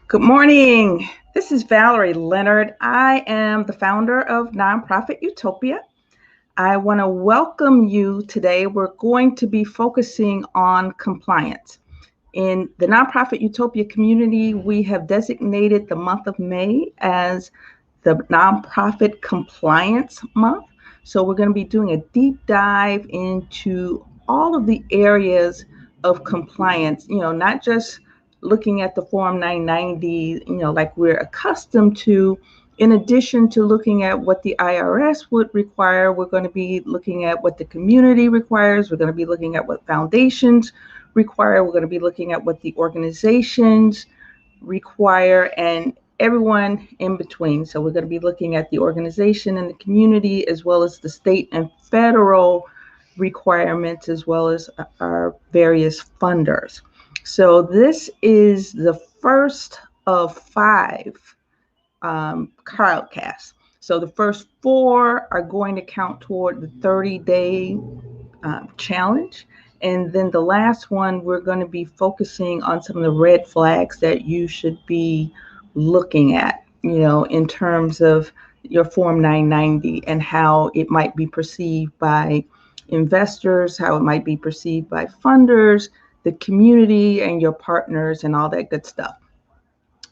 Good morning. This is Valerie Leonard. I am the founder of Nonprofit Utopia. I want to welcome you today. We're going to be focusing on compliance. In the Nonprofit Utopia community, we have designated the month of May as the Nonprofit Compliance Month. So we're going to be doing a deep dive into all of the areas of compliance, not just looking at the Form 990, like we're accustomed to. In addition to looking at what the IRS would require, we're going to be looking at what the community requires. We're going to be looking at what foundations require. We're going to be looking at what the organizations require and everyone in between. So we're going to be looking at the organization and the community, as well as the state and federal requirements, as well as our various funders. So this is the first of 5 crowdcasts. So the first 4 are going to count toward the 30-day challenge. And then the last one, we're going to be focusing on some of the red flags that you should be looking at, in terms of your Form 990 and how it might be perceived by investors, how it might be perceived by funders, the community, and your partners, and all that good stuff.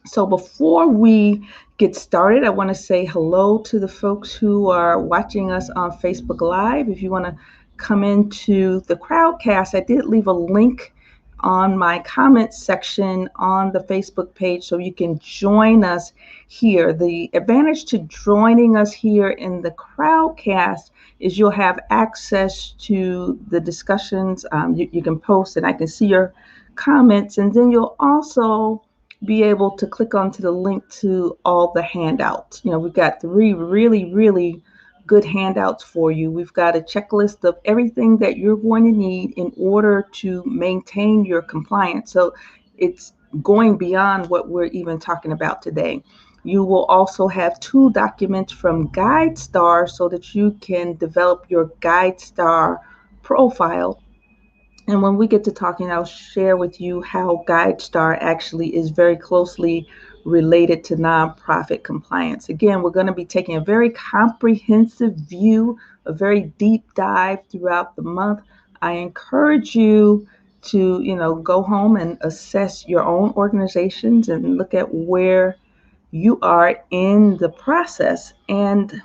So before we get started, I want to say hello to the folks who are watching us on Facebook Live. If you want to come into the crowdcast, I did leave a link on my comments section on the Facebook page so you can join us here. The advantage to joining us here in the crowdcast is you'll have access to the discussions. You can post and I can see your comments, and then you'll also be able to click onto the link to all the handouts. We've got 3 really good handouts for you. We've got a checklist of everything that you're going to need in order to maintain your compliance. So it's going beyond what we're even talking about today. You will also have 2 documents from GuideStar so that you can develop your GuideStar profile. And when we get to talking, I'll share with you how GuideStar actually is very closely related to nonprofit compliance. Again, we're going to be taking a very comprehensive view, a very deep dive throughout the month. I encourage you to, go home and assess your own organizations and look at where you are in the process. And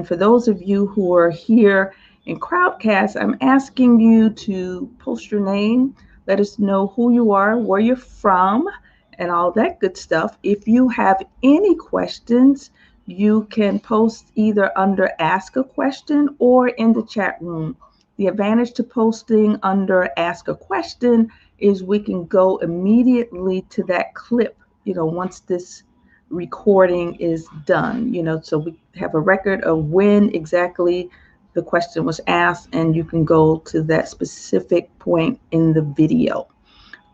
for those of you who are here in Crowdcast, I'm asking you to post your name, let us know who you are, where you're from, and all that good stuff. If you have any questions, you can post either under Ask a Question or in the chat room. The advantage to posting under Ask a Question is we can go immediately to that clip, once this recording is done, so we have a record of when exactly the question was asked, and you can go to that specific point in the video.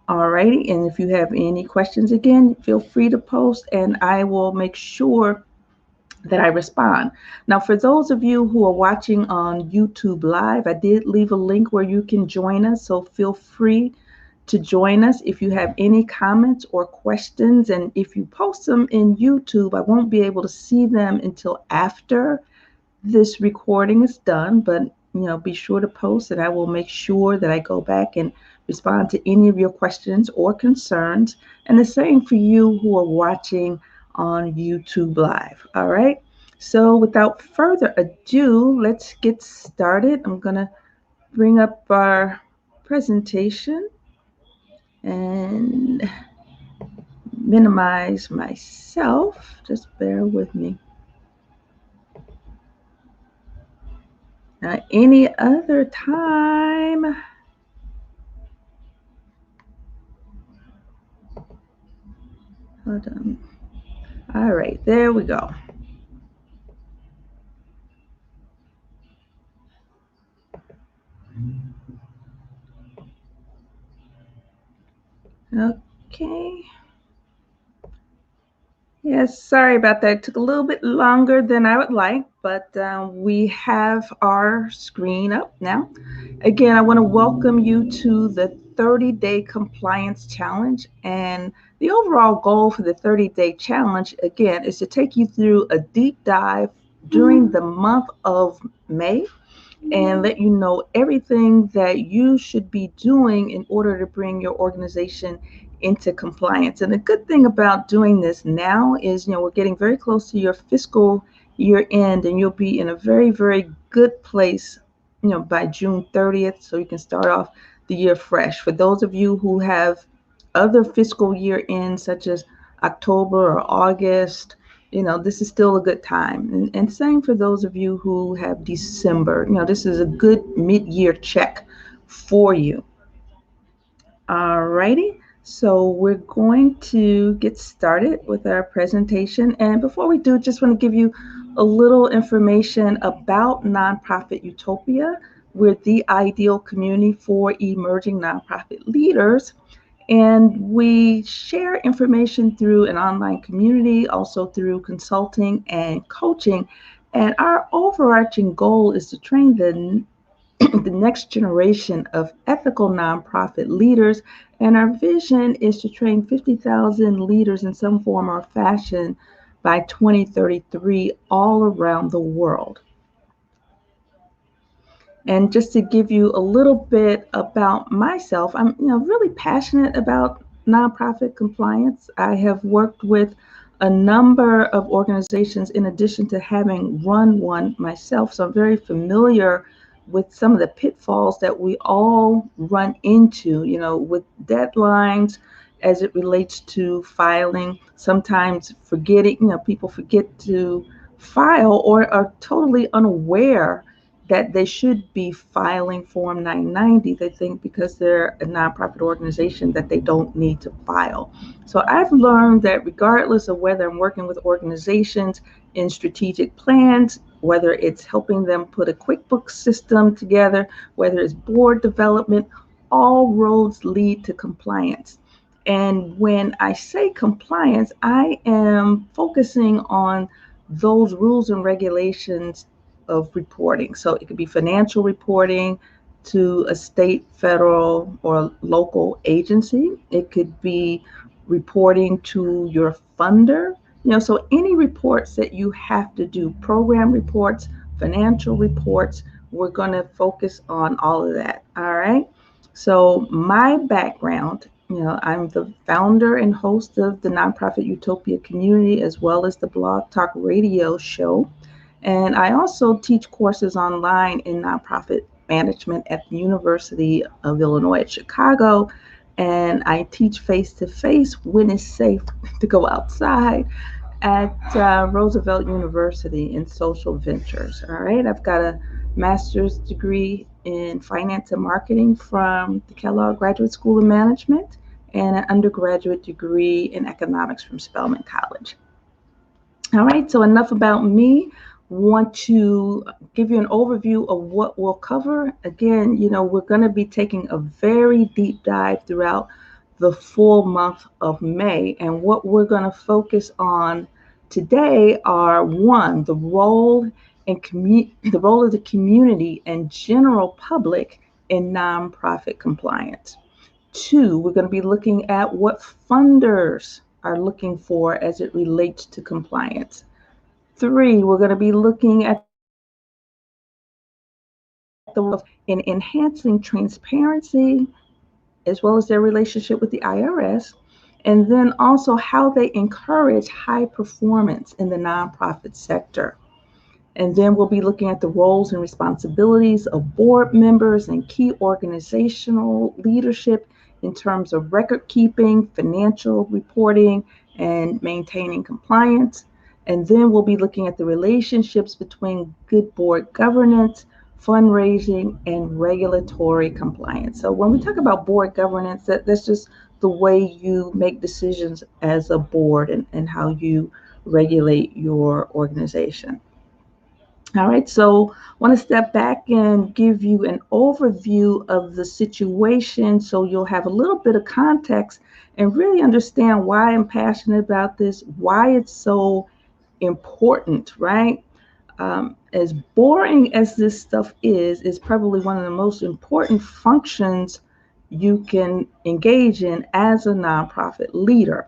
Alrighty, and if you have any questions, again, feel free to post and I will make sure that I respond. Now, for those of you who are watching on YouTube Live, I did leave a link where you can join us, so feel free to join us if you have any comments or questions. And if you post them in YouTube, I won't be able to see them until after this recording is done, but be sure to post and I will make sure that I go back and respond to any of your questions or concerns. And the same for you who are watching on YouTube Live. All right. So without further ado, let's get started. I'm going to bring up our presentation and minimize myself. Just bear with me. Any other time, hold on. All right, there we go. Okay. Yes, sorry about that. It took a little bit longer than I would like, but we have our screen up now. Again, I want to welcome you to the 30-day compliance challenge. And The overall goal for the 30-day challenge, again, is to take you through a deep dive during the month of May and let you know everything that you should be doing in order to bring your organization into compliance. And the good thing about doing this now is, we're getting very close to your fiscal year end, and you'll be in a very, very good place, by June 30th, so you can start off the year fresh. For those of you who have other fiscal year ends, such as October or August, this is still a good time. And same for those of you who have December. This is a good mid-year check for you. Alrighty, so we're going to get started with our presentation. And before we do, just want to give you a little information about Nonprofit Utopia. We're the ideal community for emerging nonprofit leaders. And we share information through an online community, also through consulting and coaching. And our overarching goal is to train the next generation of ethical nonprofit leaders. And our vision is to train 50,000 leaders in some form or fashion by 2033 all around the world. And just to give you a little bit about myself, I'm really passionate about nonprofit compliance. I have worked with a number of organizations in addition to having run one myself. So I'm very familiar with some of the pitfalls that we all run into, with deadlines as it relates to filing, sometimes forgetting, people forget to file or are totally unaware that they should be filing Form 990. They think because they're a nonprofit organization that they don't need to file. So I've learned that regardless of whether I'm working with organizations in strategic plans, whether it's helping them put a QuickBooks system together, whether it's board development, all roads lead to compliance. And when I say compliance, I am focusing on those rules and regulations of reporting. So it could be financial reporting to a state, federal, or local agency. It could be reporting to your funder. So any reports that you have to do, program reports, financial reports, we're going to focus on all of that. All right. So my background, I'm the founder and host of the Nonprofit Utopia community, as well as the Blog Talk Radio show. And I also teach courses online in nonprofit management at the University of Illinois at Chicago. And I teach face-to-face when it's safe to go outside at Roosevelt University in social ventures. All right, I've got a master's degree in finance and marketing from the Kellogg Graduate School of Management and an undergraduate degree in economics from Spelman College. All right, so enough about me. Want to give you an overview of what we'll cover. Again, we're going to be taking a very deep dive throughout the full month of May. And what we're going to focus on today are, one, the role of the community and general public in nonprofit compliance. Two, we're going to be looking at what funders are looking for as it relates to compliance. Three, we're going to be looking at the role in enhancing transparency as well as their relationship with the IRS, and then also how they encourage high performance in the nonprofit sector. And then we'll be looking at the roles and responsibilities of board members and key organizational leadership in terms of record keeping, financial reporting, and maintaining compliance. And then we'll be looking at the relationships between good board governance, fundraising, and regulatory compliance. So when we talk about board governance, that's just the way you make decisions as a board and how you regulate your organization. All right, so I want to step back and give you an overview of the situation so you'll have a little bit of context and really understand why I'm passionate about this, why it's so important, right? As boring as this stuff is probably one of the most important functions you can engage in as a nonprofit leader.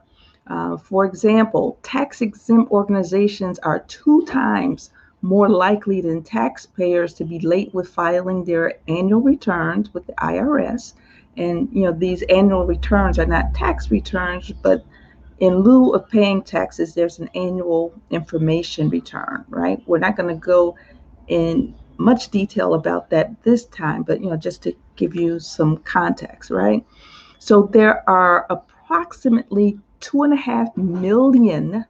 For example, tax-exempt organizations are 2 times more likely than taxpayers to be late with filing their annual returns with the IRS. And these annual returns are not tax returns, but in lieu of paying taxes, there's an annual information return, right? We're not going to go in much detail about that this time, but just to give you some context, right? So there are approximately 2.5 million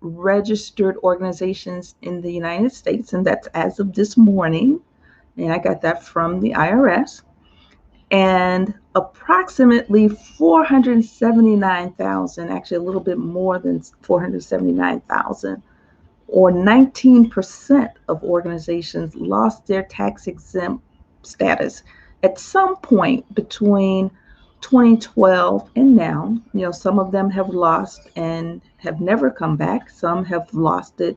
registered organizations in the United States, and that's as of this morning. And I got that from the IRS. And approximately 479,000, actually a little bit more than 479,000, or 19% of organizations lost their tax exempt status at some point between 2012 and now. Some of them have lost and have never come back. Some have lost it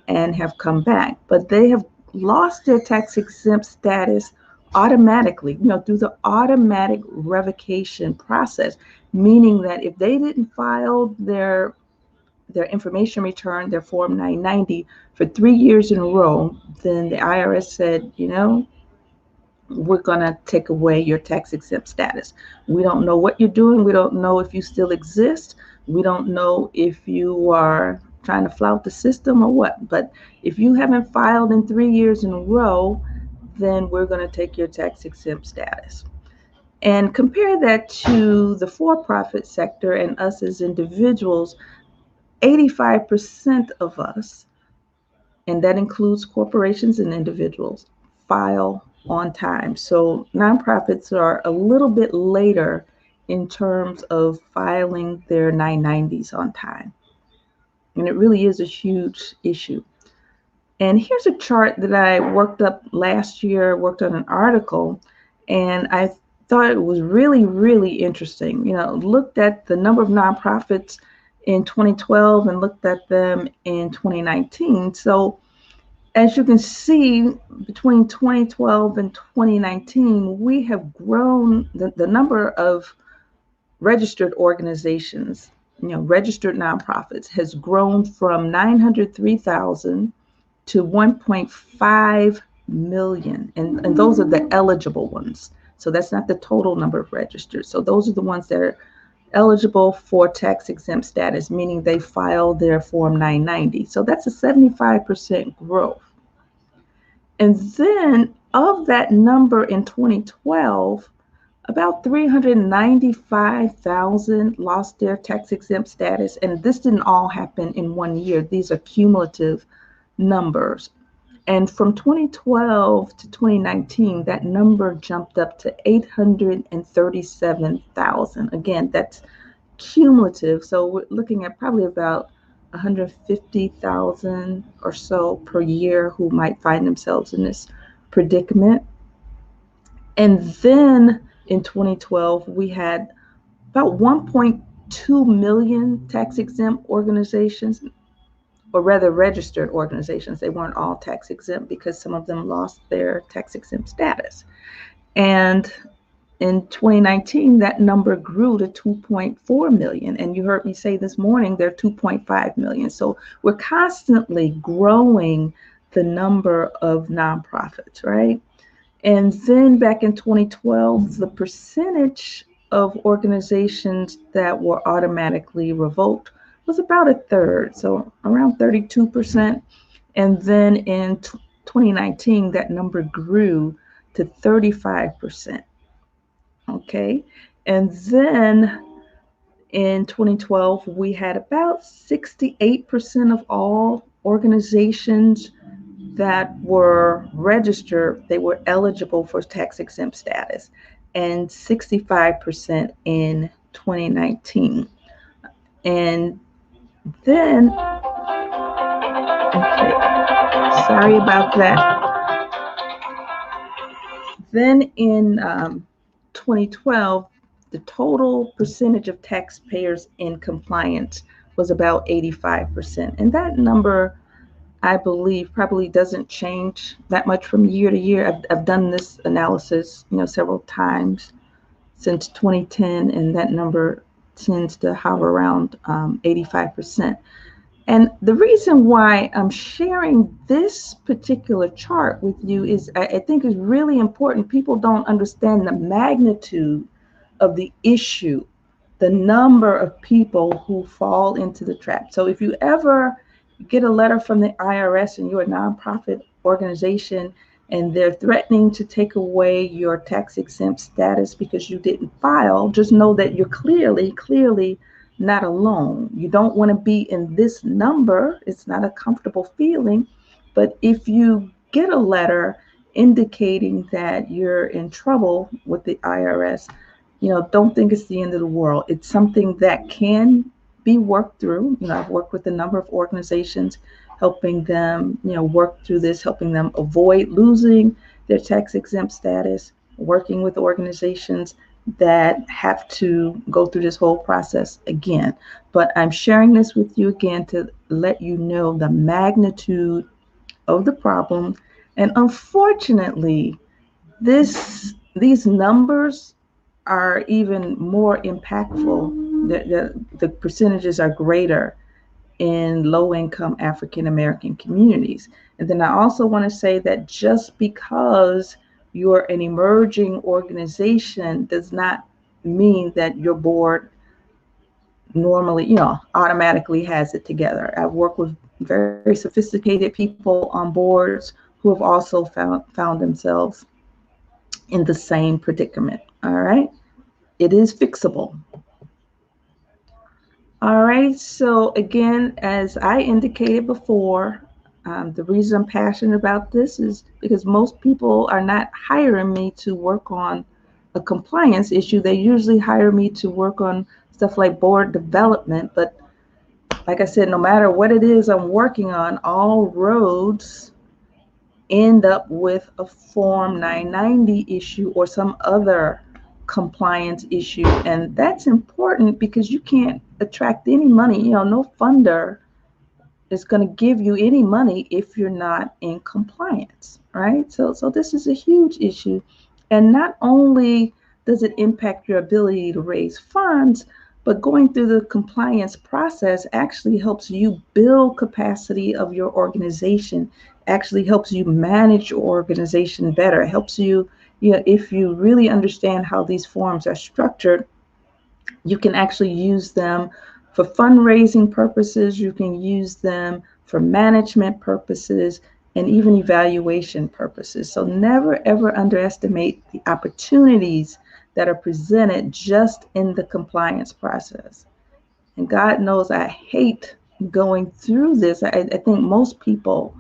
and have come back, but they have lost their tax exempt status automatically, through the automatic revocation process, meaning that if they didn't file their information return, their Form 990, for 3 years in a row, then the IRS said, we're going to take away your tax exempt status. We don't know what you're doing. We don't know if you still exist. We don't know if you are trying to flout the system or what. But if you haven't filed in 3 years in a row, then we're going to take your tax exempt status. And compare that to the for-profit sector and us as individuals. 85% of us, and that includes corporations and individuals, file on time. So nonprofits are a little bit later in terms of filing their 990s on time. And it really is a huge issue. And here's a chart that I worked up last year, worked on an article, and I thought it was really, really interesting. Looked at the number of nonprofits in 2012 and looked at them in 2019. So as you can see, between 2012 and 2019, we have grown the number of registered organizations, registered nonprofits, has grown from 903,000 to 1.5 million. And those are the eligible ones. So that's not the total number of registered. So those are the ones that are eligible for tax exempt status, meaning they file their Form 990. So that's a 75% growth. And then of that number in 2012, about 395,000 lost their tax exempt status. And this didn't all happen in 1 year. These are cumulative numbers. And from 2012 to 2019, that number jumped up to 837,000. Again, that's cumulative. So we're looking at probably about 150,000 or so per year who might find themselves in this predicament. And then in 2012, we had about 1.2 million tax exempt organizations, or rather registered organizations. They weren't all tax exempt because some of them lost their tax exempt status. And in 2019, that number grew to 2.4 million. And you heard me say this morning, they're 2.5 million. So we're constantly growing the number of nonprofits, right? And then back in 2012, the percentage of organizations that were automatically revoked was about a third, so around 32%. And then in 2019, that number grew to 35%. Okay, and then in 2012, we had about 68% of all organizations that were registered, they were eligible for tax exempt status, and 65% in 2019. And then, okay, sorry about that. Then in 2012, the total percentage of taxpayers in compliance was about 85%. And that number, I believe, probably doesn't change that much from year to year. I've done this analysis, several times since 2010, and that number tends to hover around 85%. And the reason why I'm sharing this particular chart with you is I think is really important. People don't understand the magnitude of the issue, the number of people who fall into the trap. So if you ever get a letter from the IRS and you're a nonprofit organization and they're threatening to take away your tax exempt status because you didn't file, just know that you're clearly not alone. You don't want to be in this number. It's not a comfortable feeling. But if you get a letter indicating that you're in trouble with the IRS, don't think it's the end of the world. It's something that can be worked through. I've worked with a number of organizations, helping them, work through this, helping them avoid losing their tax exempt status, working with organizations that have to go through this whole process again. But I'm sharing this with you again to let you know the magnitude of the problem. And unfortunately, these numbers are even more impactful. The percentages are greater in low-income African American communities. And then I also want to say that just because you're an emerging organization does not mean that your board normally, automatically has it together. I've worked with very sophisticated people on boards who have also found themselves in the same predicament. All right. It is fixable. All right, so again, as I indicated before, the reason I'm passionate about this is because most people are not hiring me to work on a compliance issue. They usually hire me to work on stuff like board development. But like I said, no matter what it is I'm working on, all roads end up with a Form 990 issue or some other compliance issue. And that's important because you can't attract any money. No funder is going to give you any money if you're not in compliance, right? So this is a huge issue. And not only does it impact your ability to raise funds, but going through the compliance process actually helps you build capacity of your organization, actually helps you manage your organization better. It helps you, if you really understand how these forms are structured, you can actually use them for fundraising purposes. You can use them for management purposes and even evaluation purposes. So never, ever underestimate the opportunities that are presented just in the compliance process. And God knows I hate going through this. I think most people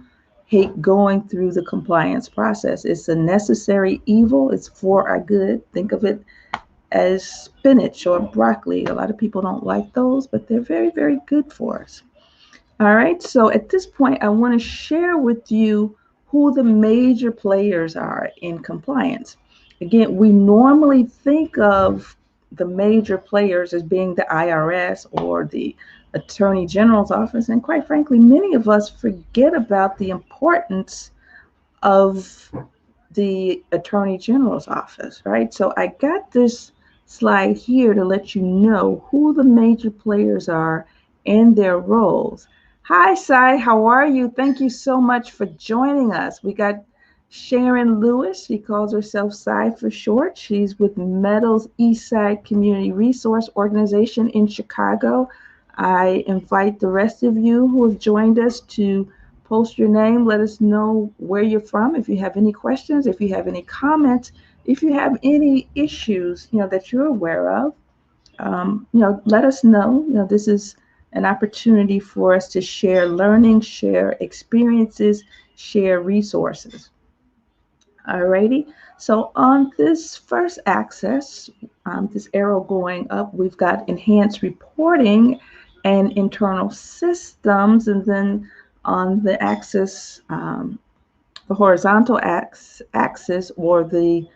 hate going through the compliance process. It's a necessary evil. It's for our good. Think of it as spinach or broccoli. A lot of people don't like those, but they're very, very good for us. All right, so at this point, I want to share with you who the major players are in compliance. Again, we normally think of the major players as being the IRS or the Attorney General's office, and quite frankly, many of us forget about the importance of the Attorney General's office, right? So I got this slide here to let you know who the major players are and their roles. Hi, Cy, how are you? Thank you so much for joining us. We got Sharon Lewis. She calls herself Cy for short. She's with Meadows Eastside Community Resource Organization in Chicago. I invite the rest of you who have joined us to post your name. Let us know where you're from. If you have any questions, if you have any comments, if you have any issues, that you're aware of, let us know. This is an opportunity for us to share learning, share experiences, share resources. Alrighty. So on this first axis, this arrow going up, we've got enhanced reporting and internal systems, and then on the axis, the horizontal axis or the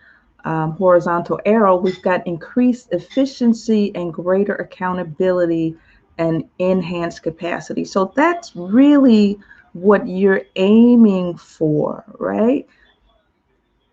horizontal arrow, we've got increased efficiency and greater accountability and enhanced capacity. So that's really what you're aiming for, right?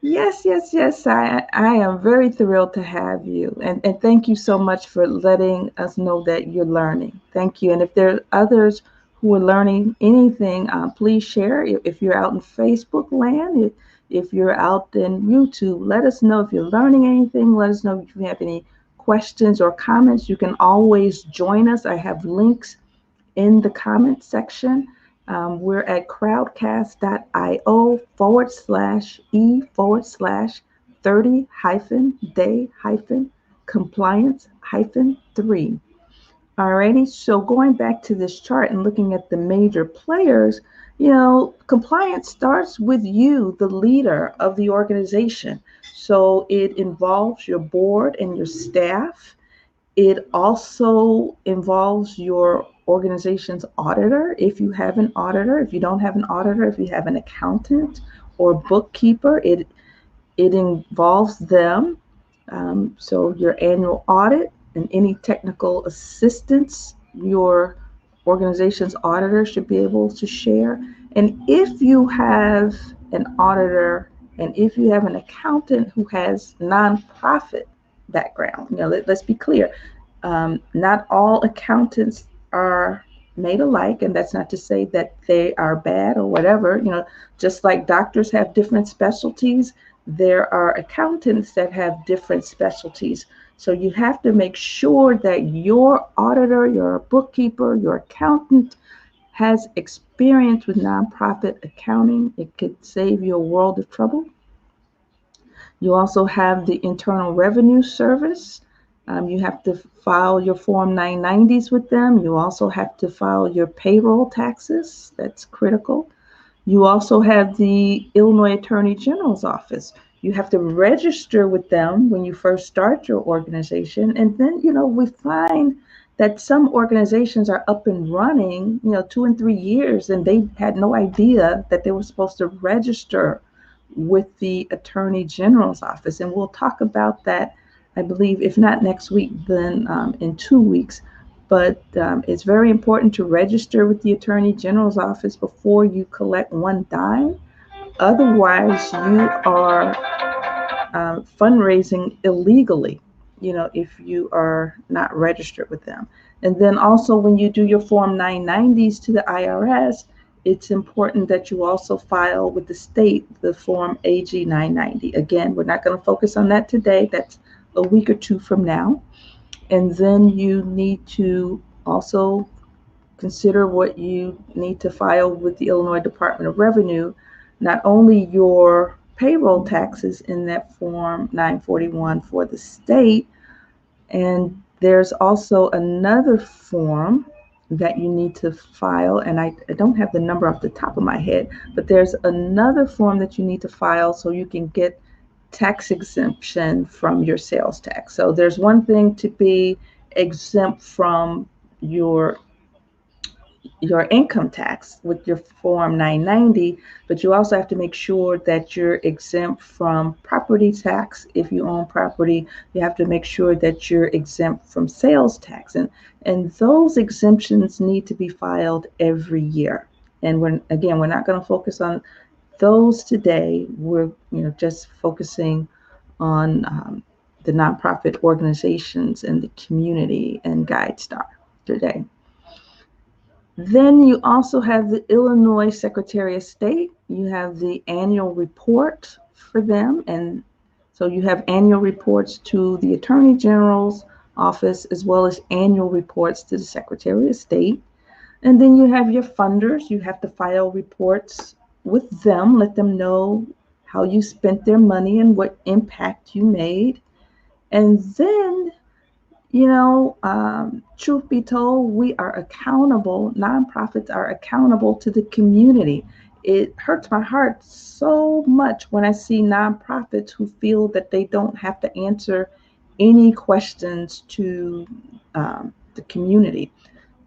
Yes, yes, yes. I am very thrilled to have you. And thank you so much for letting us know that you're learning. Thank you. And if there are others who are learning anything, please share. If you're out in Facebook land, if you're out in YouTube, let us know if you're learning anything. Let us know if you have any questions or comments. You can always join us. I have links in the comment section. We're at crowdcast.io/e/30 hyphen day hyphen compliance hyphen 3. Alrighty, so going back to this chart and looking at the major players, compliance starts with you, the leader of the organization. So it involves your board and your staff. It also involves your organization's auditor, if you have an auditor. If you don't have an auditor, if you have an accountant or bookkeeper, it involves them. So your annual audit and any technical assistance your organization's auditor should be able to share. And if you have an auditor and if you have an accountant who has nonprofit background, let's be clear. Not all accountants are made alike, and that's not to say that they are bad or whatever. Just like doctors have different specialties, there are accountants that have different specialties. So you have to make sure that your auditor, your bookkeeper, your accountant has experience with nonprofit accounting. It could save you a world of trouble. You also have the Internal Revenue Service. You have to file your Form 990s with them. You also have to file your payroll taxes. That's critical. You also have the Illinois Attorney General's office. You have to register with them when you first start your organization. And then, we find that some organizations are up and running, 2 and 3 years, and they had no idea that they were supposed to register with the Attorney General's office. And we'll talk about that, I believe, if not next week, then in 2 weeks. But it's very important to register with the Attorney General's office before you collect one dime. Otherwise, you are fundraising illegally, if you are not registered with them. And then also when you do your Form 990s to the IRS, it's important that you also file with the state the Form AG 990. Again, we're not going to focus on that today. That's a week or two from now. And then you need to also consider what you need to file with the Illinois Department of Revenue, not only your payroll taxes in that Form 941 for the state, and there's also another form that you need to file, and I don't have the number off the top of my head, but there's another form that you need to file so you can get tax exemption from your sales tax. So there's one thing to be exempt from your income tax with your Form 990, but you also have to make sure that you're exempt from property tax. If you own property, you have to make sure that you're exempt from sales tax. And those exemptions need to be filed every year. And we're not going to focus on those today. We're just focusing on the nonprofit organizations and the community and GuideStar today. Then you also have the Illinois Secretary of State. You have the annual report for them. And so you have annual reports to the Attorney General's office as well as annual reports to the Secretary of State. And then you have your funders. You have to file reports with them, let them know how you spent their money and what impact you made. And then truth be told, we are accountable. Nonprofits are accountable to the community. It hurts my heart so much when I see nonprofits who feel that they don't have to answer any questions to the community.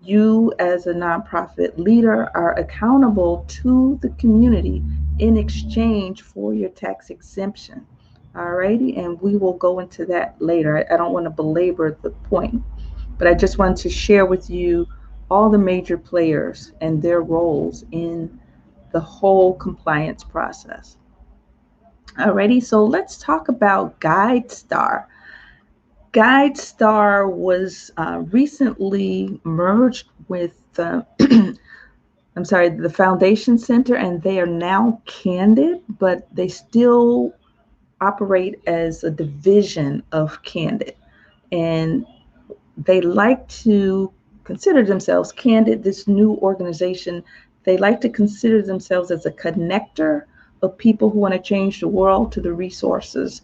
You, as a nonprofit leader, are accountable to the community in exchange for your tax exemption. Alrighty, and we will go into that later. I don't want to belabor the point, but I just wanted to share with you all the major players and their roles in the whole compliance process. Alrighty, so let's talk about GuideStar. GuideStar was recently merged with the Foundation Center, and they are now Candid, but they still operate as a division of Candid. And they like to consider themselves, Candid, this new organization, they like to consider themselves as a connector of people who want to change the world to the resources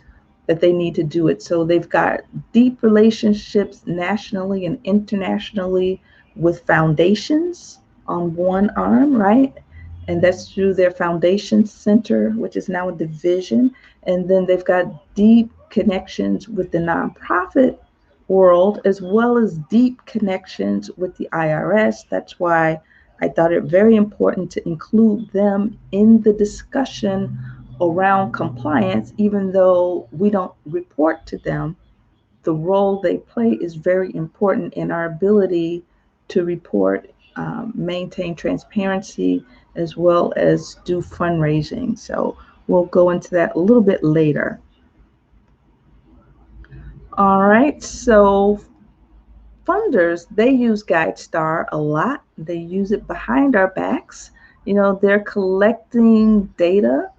that they need to do it. So they've got deep relationships nationally and internationally with foundations on one arm, right? And that's through their foundation center, which is now a division. And then they've got deep connections with the nonprofit world, as well as deep connections with the IRS. That's why I thought it very important to include them in the discussion around compliance, even though we don't report to them. The role they play is very important in our ability to report, maintain transparency, as well as do fundraising. So we'll go into that a little bit later. All right, so funders, they use GuideStar a lot. They use it behind our backs. They're collecting data.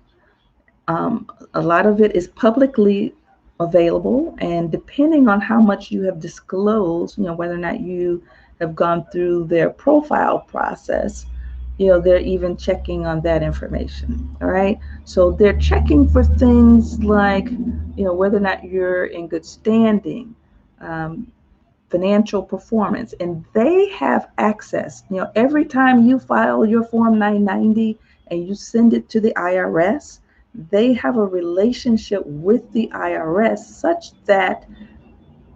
A lot of it is publicly available, and depending on how much you have disclosed, whether or not you have gone through their profile process, they're even checking on that information. All right. So they're checking for things like, whether or not you're in good standing, um, financial performance, and they have access. Every time you file your Form 990 and you send it to the IRS, they have a relationship with the IRS such that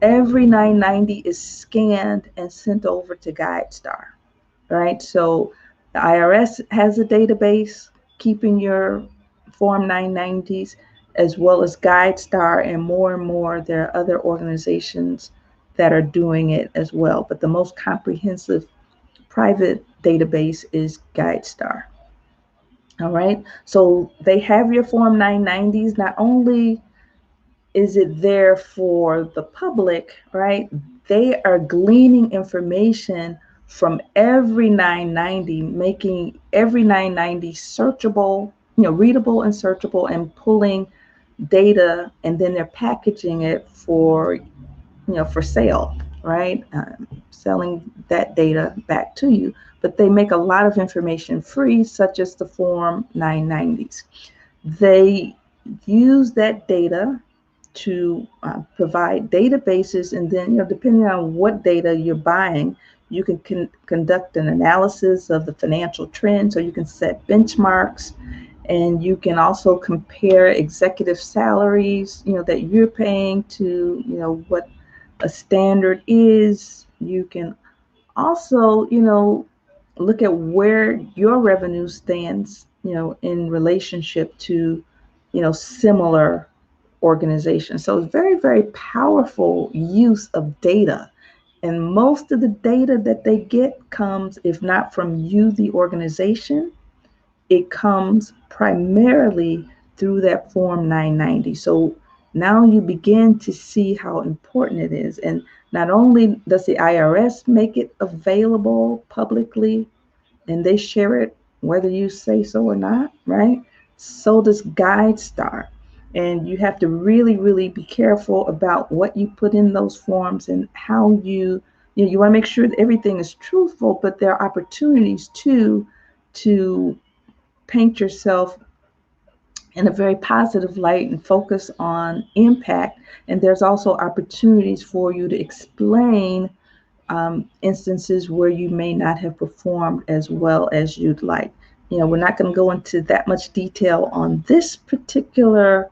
every 990 is scanned and sent over to GuideStar, right? So the IRS has a database keeping your Form 990s, as well as GuideStar, and more there are other organizations that are doing it as well. But the most comprehensive private database is GuideStar. All right. So they have your Form 990s. Not only is it there for the public, right? They are gleaning information from every 990, making every 990 searchable, readable and searchable, and pulling data, and then they're packaging it for sale, right? Selling that data back to you. But they make a lot of information free, such as the Form 990s. They use that data to provide databases, and then, depending on what data you're buying, you can conduct an analysis of the financial trends, or you can set benchmarks, and you can also compare executive salaries, that you're paying to, what a standard is. You can also, look at where your revenue stands, in relationship to, similar organizations. So it's very, very powerful use of data. And most of the data that they get comes, if not from you, the organization, it comes primarily through that Form 990. So now you begin to see how important it is. And not only does the IRS make it available publicly, and they share it whether you say so or not, right? So does GuideStar. And you have to really, really be careful about what you put in those forms, and how you want to make sure that everything is truthful, but there are opportunities too to paint yourself in a very positive light and focus on impact. And there's also opportunities for you to explain instances where you may not have performed as well as you'd like. We're not going to go into that much detail on this particular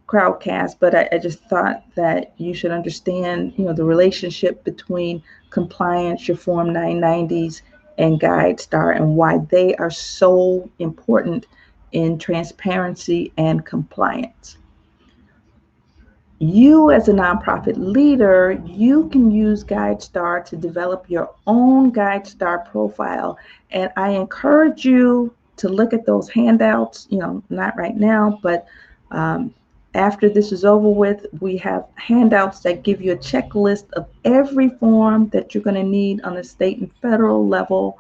crowdcast, but I just thought that you should understand, the relationship between compliance, your Form 990s, and GuideStar, and why they are so important in transparency and compliance. You, as a nonprofit leader, you can use GuideStar to develop your own GuideStar profile. And I encourage you to look at those handouts, not right now, but After this is over with, we have handouts that give you a checklist of every form that you're going to need on the state and federal level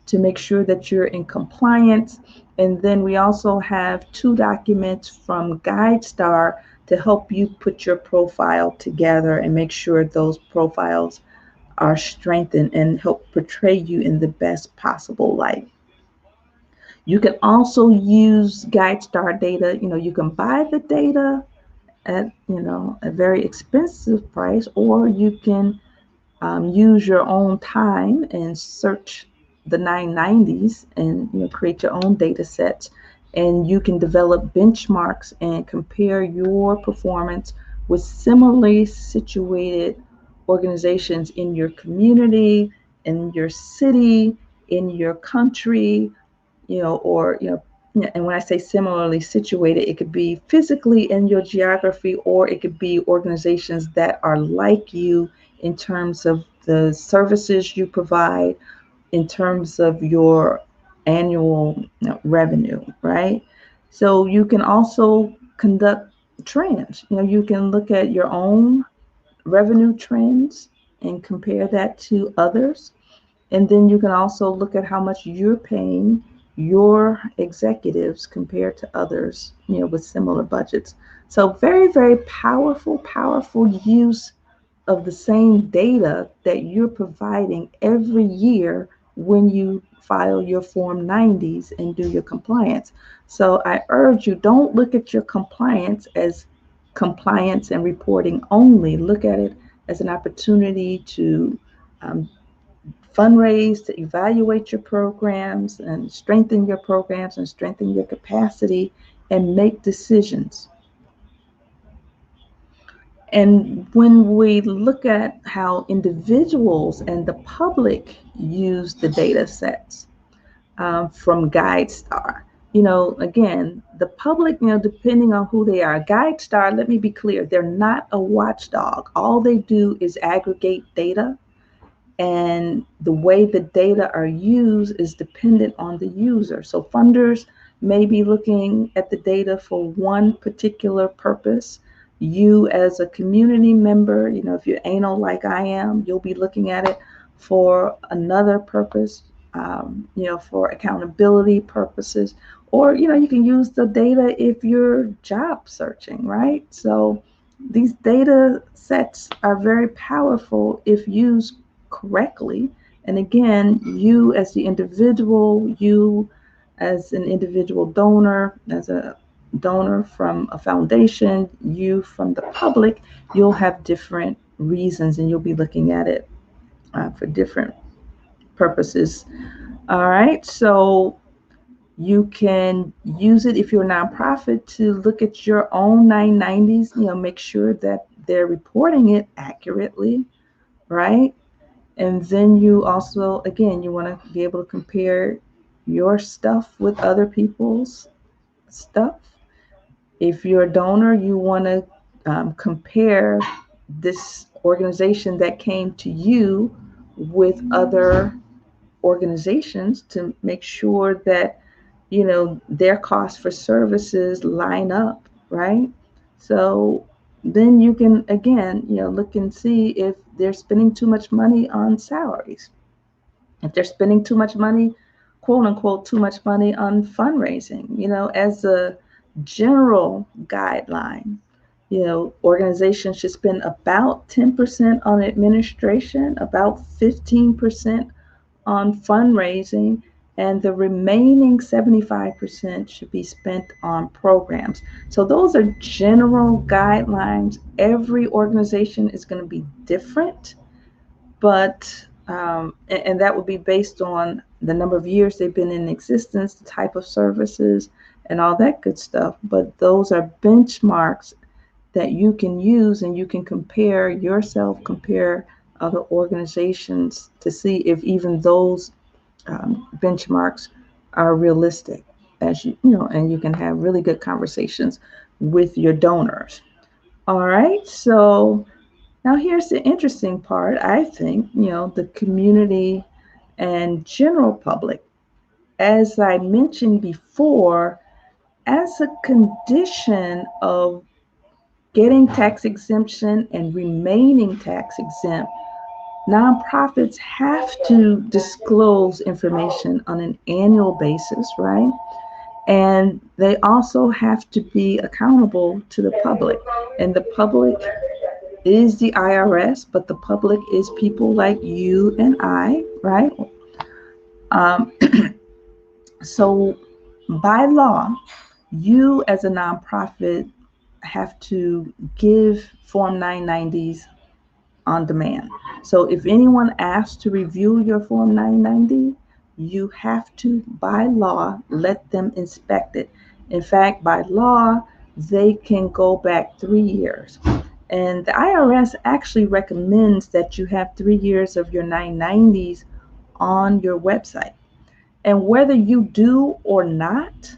to make sure that you're in compliance. And then we also have 2 documents from GuideStar to help you put your profile together and make sure those profiles are strengthened and help portray you in the best possible light. You can also use GuideStar data. You can buy the data at a very expensive price, or you can use your own time and search the 990s and create your own data sets, and you can develop benchmarks and compare your performance with similarly situated organizations in your community, in your city, in your country, or and when I say similarly situated, it could be physically in your geography, or it could be organizations that are like you in terms of the services you provide, in terms of your annual revenue, right? So you can also conduct trends. You can look at your own revenue trends and compare that to others. And then you can also look at how much you're paying your executives compared to others, with similar budgets. So very, very powerful, powerful use of the same data that you're providing every year when you file your Form 90s and do your compliance. So I urge you, don't look at your compliance as compliance and reporting only. Look at it as an opportunity to um, fundraise, to evaluate your programs and strengthen your programs and strengthen your capacity and make decisions. And when we look at how individuals and the public use the data sets from GuideStar, again, the public, depending on who they are, GuideStar, let me be clear, they're not a watchdog. All they do is aggregate data, and the way the data are used is dependent on the user. So funders may be looking at the data for one particular purpose. You as a community member, if you're anal like I am, you'll be looking at it for another purpose, for accountability purposes. Or, you can use the data if you're job searching, right? So these data sets are very powerful if used correctly. And again, you as the individual, you as an individual donor, as a donor from a foundation, you from the public, you'll have different reasons and you'll be looking at it for different purposes. All right, so you can use it if you're a nonprofit to look at your own 990s, make sure that they're reporting it accurately, right? And then you also, again, you want to be able to compare your stuff with other people's stuff. If you're a donor, you want to compare this organization that came to you with other organizations to make sure that their costs for services line up, right? So then you can again look and see if they're spending too much money on salaries, if they're spending too much money, quote unquote, too much money on fundraising. As a general guideline, organizations should spend about 10% on administration, about 15% on fundraising, and the remaining 75% should be spent on programs. So those are general guidelines. Every organization is going to be different, but and that would be based on the number of years they've been in existence, the type of services, and all that good stuff. But those are benchmarks that you can use, and you can compare yourself, compare other organizations to see if even those benchmarks are realistic, as and you can have really good conversations with your donors. All right, so now here's the interesting part. I think the community and general public, as I mentioned before, As a condition of getting tax exemption and remaining tax exempt, nonprofits have to disclose information on an annual basis, right? And they also have to be accountable to the public. And the public is the IRS, but the public is people like you and I, right? Um, so by law, you as a nonprofit have to give Form 990s on demand. So if anyone asks to review your Form 990, you have to, by law, let them inspect it. In fact, by law, they can go back 3 years. And the IRS actually recommends that you have 3 years of your 990s on your website. And whether you do or not,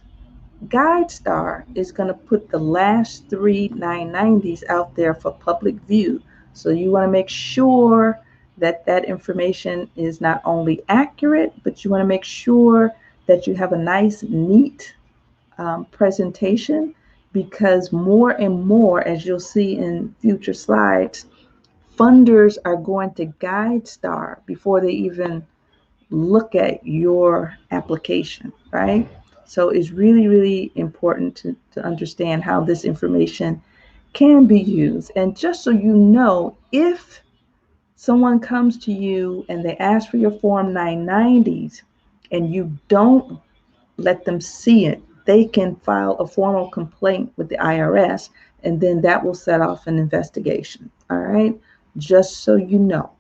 GuideStar is going to put the last three 990s out there for public view. So you want to make sure that that information is not only accurate, but you want to make sure that you have a nice, neat presentation, because more and more, as you'll see in future slides, funders are going to GuideStar before they even look at your application, right? So it's really, really important to understand how this information can be used. And just so you know, if someone comes to you and they ask for your Form 990s and you don't let them see it, they can file a formal complaint with the IRS, and then that will set off an investigation. All right, just so you know.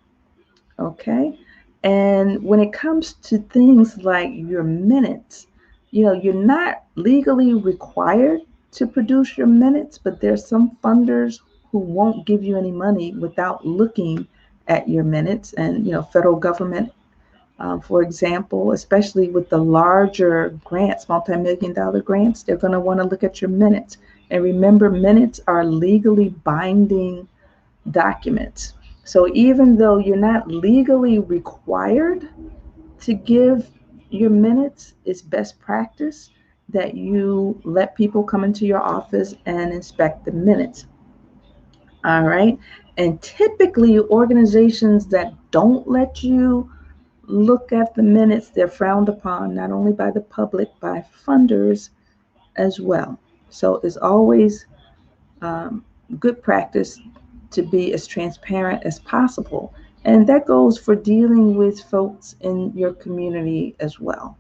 Okay. And when it comes to things like your minutes, you're not legally required to produce your minutes, but there's some funders who won't give you any money without looking at your minutes. And, federal government, for example, especially with the larger grants, multi-million dollar grants, they're going to want to look at your minutes. And remember, minutes are legally binding documents. So even though you're not legally required to give your minutes, it's best practice that you let people come into your office and inspect the minutes. All right. And typically, organizations that don't let you look at the minutes, they're frowned upon, not only by the public, by funders as well. So it's always good practice to be as transparent as possible. And that goes for dealing with folks in your community as well.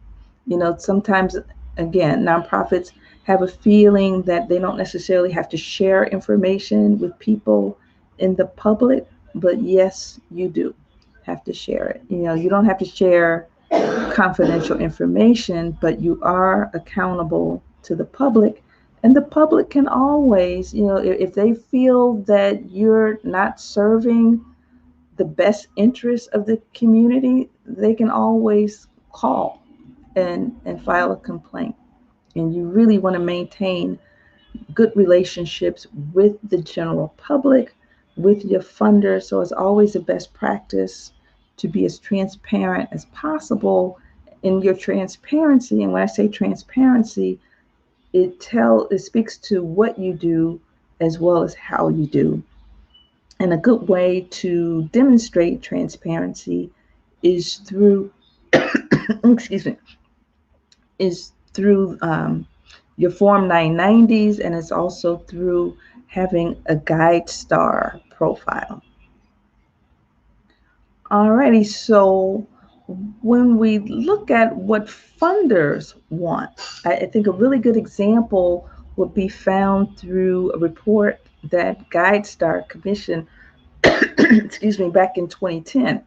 Sometimes, again, nonprofits have a feeling that they don't necessarily have to share information with people in the public, but yes, you do have to share it. You don't have to share confidential information, but you are accountable to the public. And the public can always, if they feel that you're not serving the best interest of the community, they can always call and file a complaint. And you really want to maintain good relationships with the general public, with your funder. So it's always a best practice to be as transparent as possible in your transparency. And when I say transparency, it speaks to what you do as well as how you do. And a good way to demonstrate transparency is through excuse me, is through your Form 990s, and it's also through having a GuideStar profile. Alrighty, so when we look at what funders want, I think a really good example would be found through a report that GuideStar commissioned excuse me, back in 2010.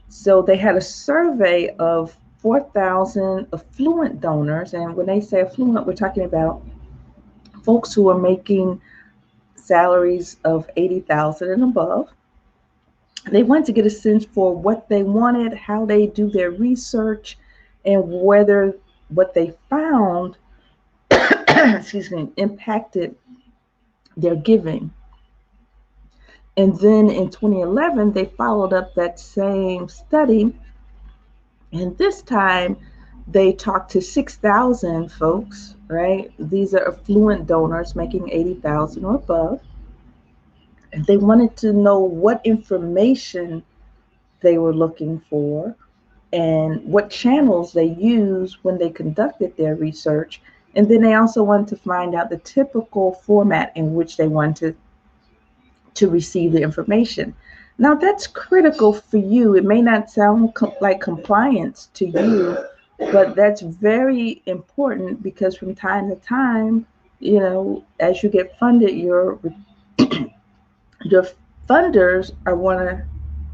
So they had a survey of 4,000 affluent donors, and when they say affluent, we're talking about folks who are making salaries of 80,000 and above. They wanted to get a sense for what they wanted, how they do their research, and whether what they found excuse me, impacted their giving. And then in 2011, they followed up that same study, and this time They talked to 6,000 folks, right? These are affluent donors making 80,000 or above. They wanted to know what information they were looking for and what channels they used when they conducted their research. And then they also wanted to find out the typical format in which they wanted to receive the information. Now, that's critical for you. It may not sound like compliance to you, but that's very important because from time to time, as you get funded, your funders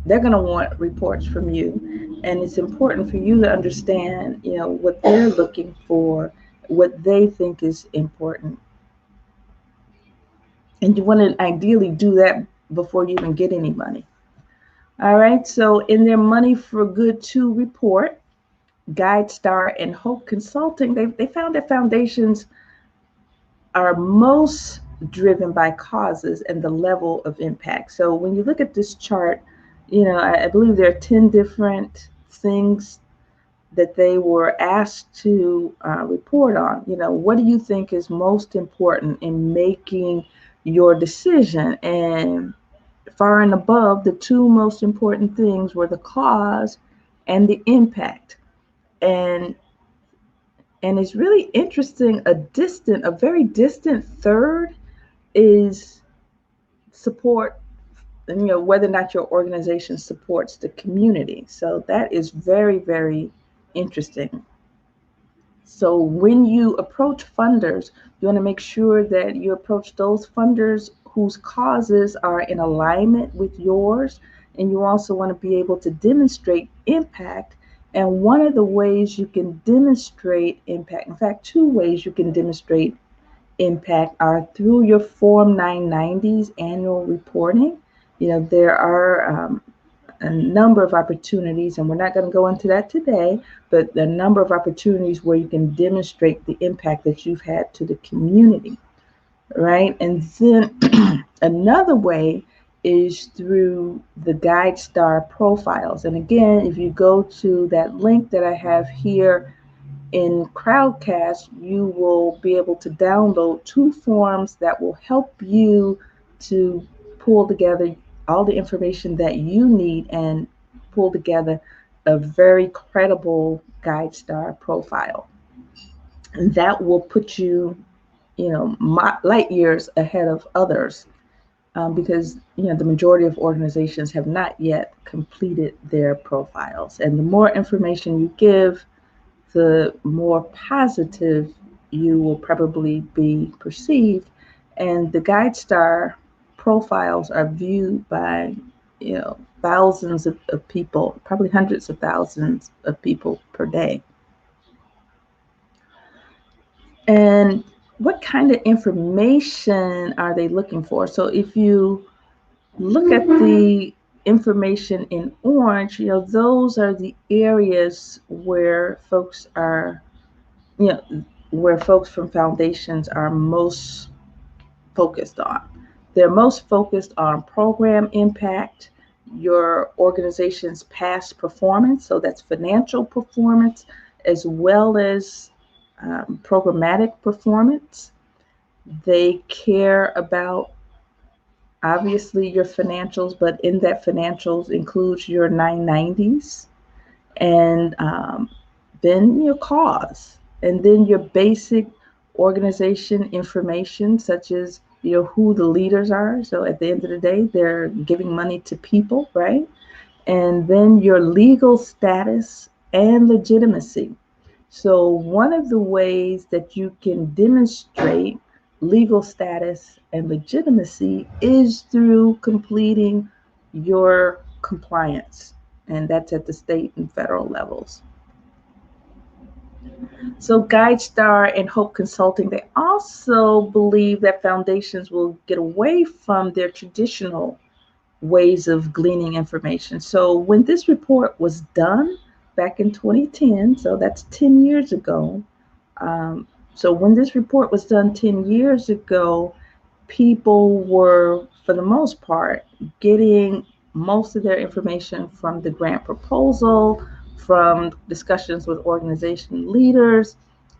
they're going to want reports from you, and it's important for you to understand what they're looking for, what they think is important, and you want to ideally do that before you even get any money. All right, so in their Money for Good 2 report, GuideStar and Hope Consulting, they found that foundations are most driven by causes and the level of impact. So when you look at this chart, I believe there are 10 different things that they were asked to report on. What do you think is most important in making your decision? And far and above, the two most important things were the cause and the impact. And it's really interesting, a very distant third is support, whether or not your organization supports the community. So that is very, very interesting. So when you approach funders, you want to make sure that you approach those funders whose causes are in alignment with yours. And you also want to be able to demonstrate impact. And one of the ways you can demonstrate impact, in fact, two ways you can demonstrate impact are through your Form 990s annual reporting. There are a number of opportunities, and we're not going to go into that today, but a number of opportunities where you can demonstrate the impact that you've had to the community, right? And then another way is through the GuideStar profiles. And again, if you go to that link that I have here in Crowdcast, you will be able to download 2 forms that will help you to pull together all the information that you need and pull together a very credible GuideStar profile. And that will put you, light years ahead of others, because the majority of organizations have not yet completed their profiles. And the more information you give, the more positive you will probably be perceived. And the GuideStar profiles are viewed by thousands of people, probably hundreds of thousands of people per day. And what kind of information are they looking for? So if you look at the information in orange, those are the areas where folks from foundations are most focused on. They're most focused on program impact, your organization's past performance, so that's financial performance, as well as programmatic performance. They care about, obviously, your financials, but in that financials includes your 990s, and then your cause, and then your basic organization information, such as who the leaders are. So at the end of the day, they're giving money to people, right? And then your legal status and legitimacy. So one of the ways that you can demonstrate legal status and legitimacy is through completing your compliance, and that's at the state and federal levels. So GuideStar and Hope Consulting, they also believe that foundations will get away from their traditional ways of gleaning information. So when this report was done back in 2010, so that's 10 years ago. So when this report was done 10 years ago, people were, for the most part, getting most of their information from the grant proposal, from discussions with organization leaders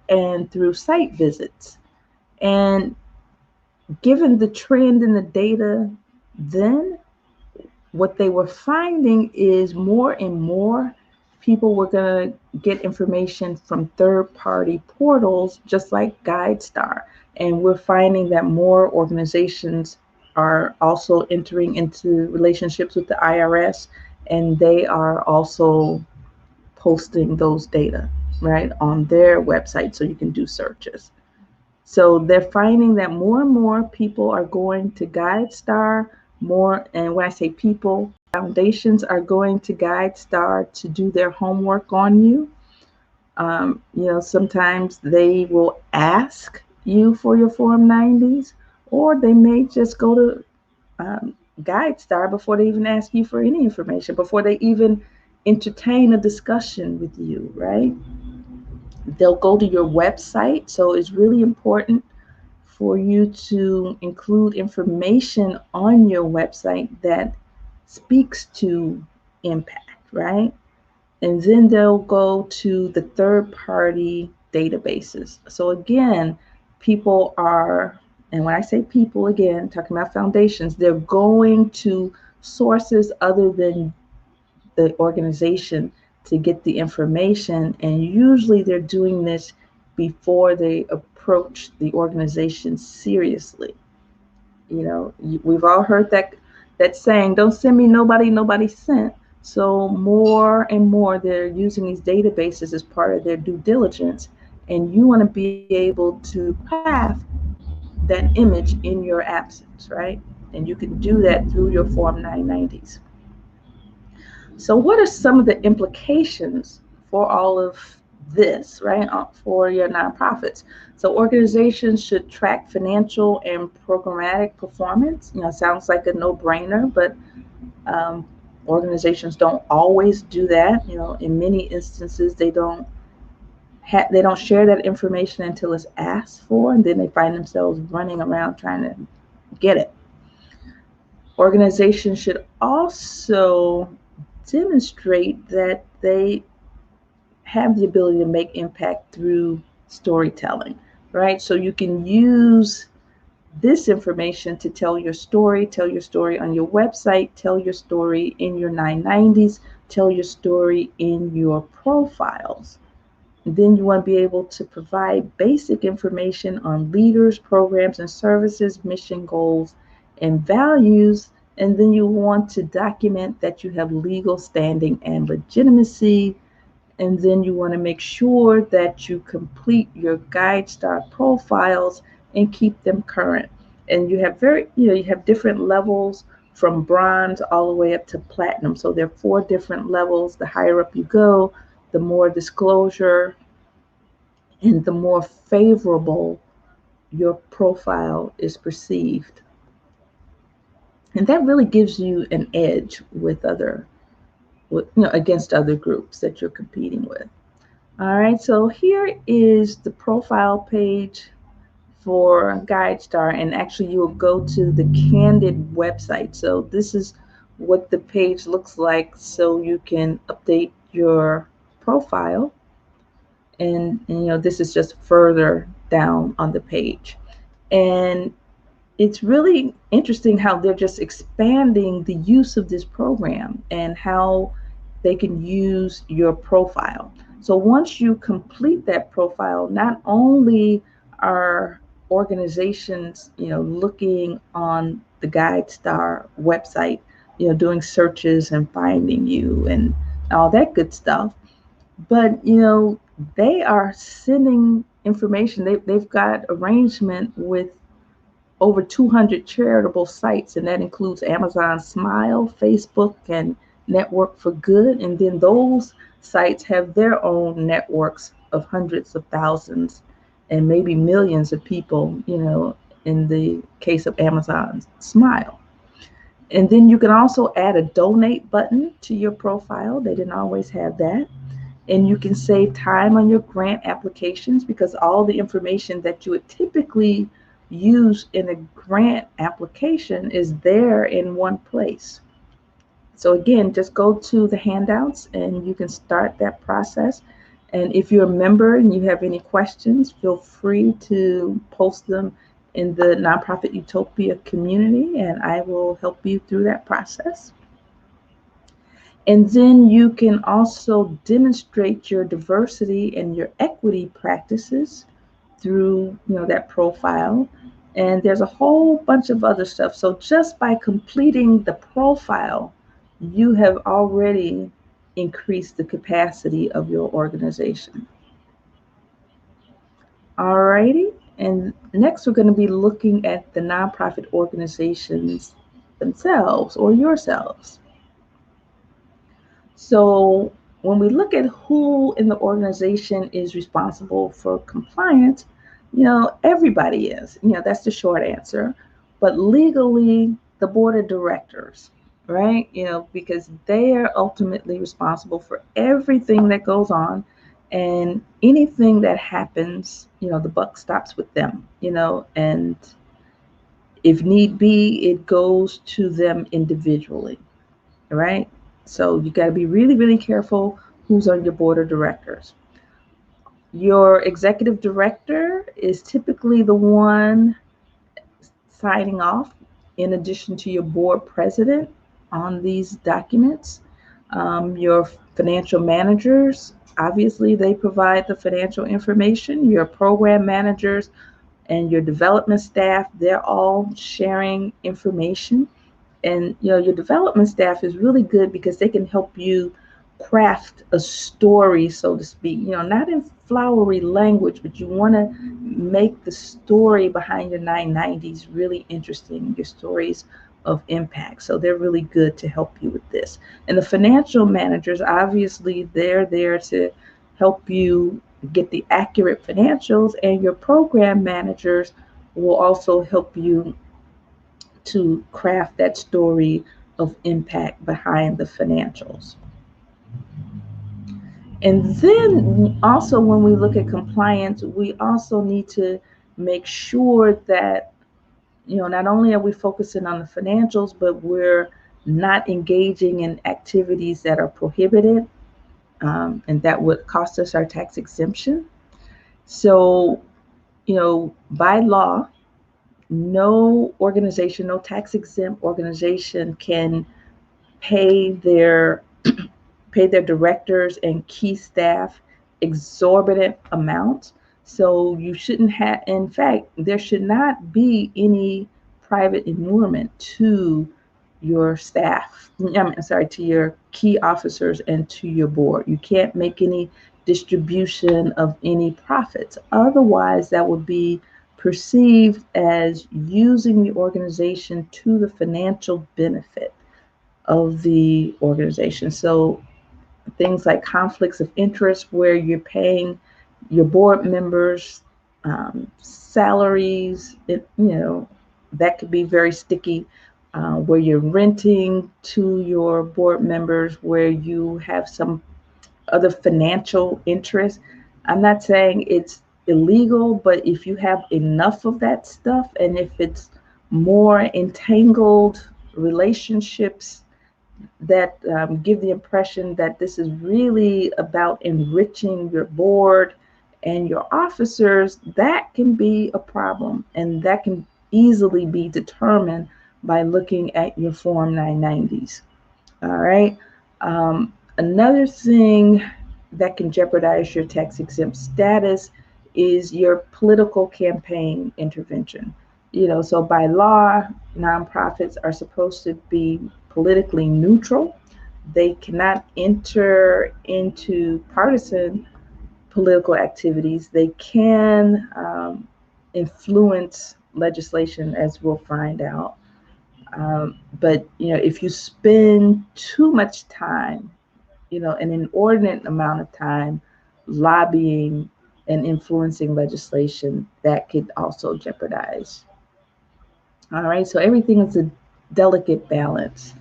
and through site visits. And given the trend in the data then, what they were finding is more and more people were going to get information from third-party portals just like GuideStar. And we're finding that more organizations are also entering into relationships with the IRS, and they are also posting those data, right, on their website so you can do searches. So they're finding that more and more people are going to GuideStar, more, and when I say people, foundations are going to GuideStar to do their homework on you. Sometimes they will ask you for your Form 90s, or they may just go to GuideStar before they even ask you for any information, before they even entertain a discussion with you, right? They'll go to your website, so it's really important for you to include information on your website that speaks to impact, right? And then they'll go to the third-party databases. So again, people are, and when I say people, again, talking about foundations, they're going to sources other than the organization to get the information, and usually they're doing this before they approach the organization seriously. We've all heard that saying, don't send me nobody sent. So more and more they're using these databases as part of their due diligence, and you want to be able to craft that image in your absence, right? And you can do that through your Form 990s. So what are some of the implications for all of this, right, for your nonprofits? So organizations should track financial and programmatic performance. Sounds like a no-brainer, but organizations don't always do that. In many instances, they don't share that information until it's asked for, and then they find themselves running around trying to get it. Organizations should also demonstrate that they have the ability to make impact through storytelling, right? So you can use this information to tell your story on your website, tell your story in your 990s, tell your story in your profiles. And then you want to be able to provide basic information on leaders, programs and services, mission goals, and values. And then you want to document that you have legal standing and legitimacy. And then you want to make sure that you complete your GuideStar profiles and keep them current. And you have you have different levels from bronze all the way up to platinum. So there are 4 different levels. The higher up you go, the more disclosure and the more favorable your profile is perceived. And that really gives you an edge against other groups that you're competing with. All right, so here is the profile page for GuideStar, and actually you will go to the Candid website. So this is what the page looks like, so you can update your profile. And this is just further down on the page. And it's really interesting how they're just expanding the use of this program and how they can use your profile. So once you complete that profile, not only are organizations, looking on the GuideStar website, doing searches and finding you and all that good stuff, but they are sending information. They've got arrangement with over 200 charitable sites, and that includes Amazon Smile, Facebook, and Network for Good. And then those sites have their own networks of hundreds of thousands and maybe millions of people, in the case of Amazon Smile. And then you can also add a donate button to your profile. They didn't always have that. And you can save time on your grant applications, because all the information that you would typically use in a grant application is there in one place. So again, just go to the handouts and you can start that process. And if you're a member and you have any questions, feel free to post them in the Nonprofit Utopia community, and I will help you through that process. And then you can also demonstrate your diversity and your equity practices through that profile. And there's a whole bunch of other stuff. So just by completing the profile, you have already increased the capacity of your organization. Alrighty. And next we're going to be looking at the nonprofit organizations themselves or yourselves. So when we look at who in the organization is responsible for compliance, everybody is. That's the short answer. But legally, the board of directors, right? Because they are ultimately responsible for everything that goes on, and anything that happens, the buck stops with them, and if need be, it goes to them individually, right? So you got to be really, really careful who's on your board of directors. Your executive director is typically the one signing off in addition to your board president on these documents. Your financial managers, obviously, they provide the financial information. Your program managers and your development staff, they're all sharing information. And your development staff is really good because they can help you craft a story, so to speak, not in flowery language, but you want to make the story behind your 990s really interesting, your stories of impact. So they're really good to help you with this. And the financial managers, obviously, they're there to help you get the accurate financials, and your program managers will also help you to craft that story of impact behind the financials. And then also when we look at compliance, we also need to make sure that, not only are we focusing on the financials, but we're not engaging in activities that are prohibited, and that would cost us our tax exemption. So, by law, no organization, no tax exempt organization can pay their directors and key staff exorbitant amounts. So you shouldn't have, in fact, there should not be any private inurement to your staff. I'm sorry, to your key officers and to your board. You can't make any distribution of any profits. Otherwise, that would be perceived as using the organization to the financial benefit of the organization. So things like conflicts of interest, where you're paying your board members salaries, that could be very sticky. Where you're renting to your board members, where you have some other financial interest. I'm not saying it's illegal, but if you have enough of that stuff, and if it's more entangled relationships that give the impression that this is really about enriching your board and your officers, that can be a problem, and that can easily be determined by looking at your Form 990s. All right. Another thing that can jeopardize your tax exempt status is your political campaign intervention. So by law, nonprofits are supposed to be politically neutral. They cannot enter into partisan political activities. They can influence legislation, as we'll find out. But if you spend too much time, an inordinate amount of time lobbying and influencing legislation, that could also jeopardize. All right, so everything is a delicate balance.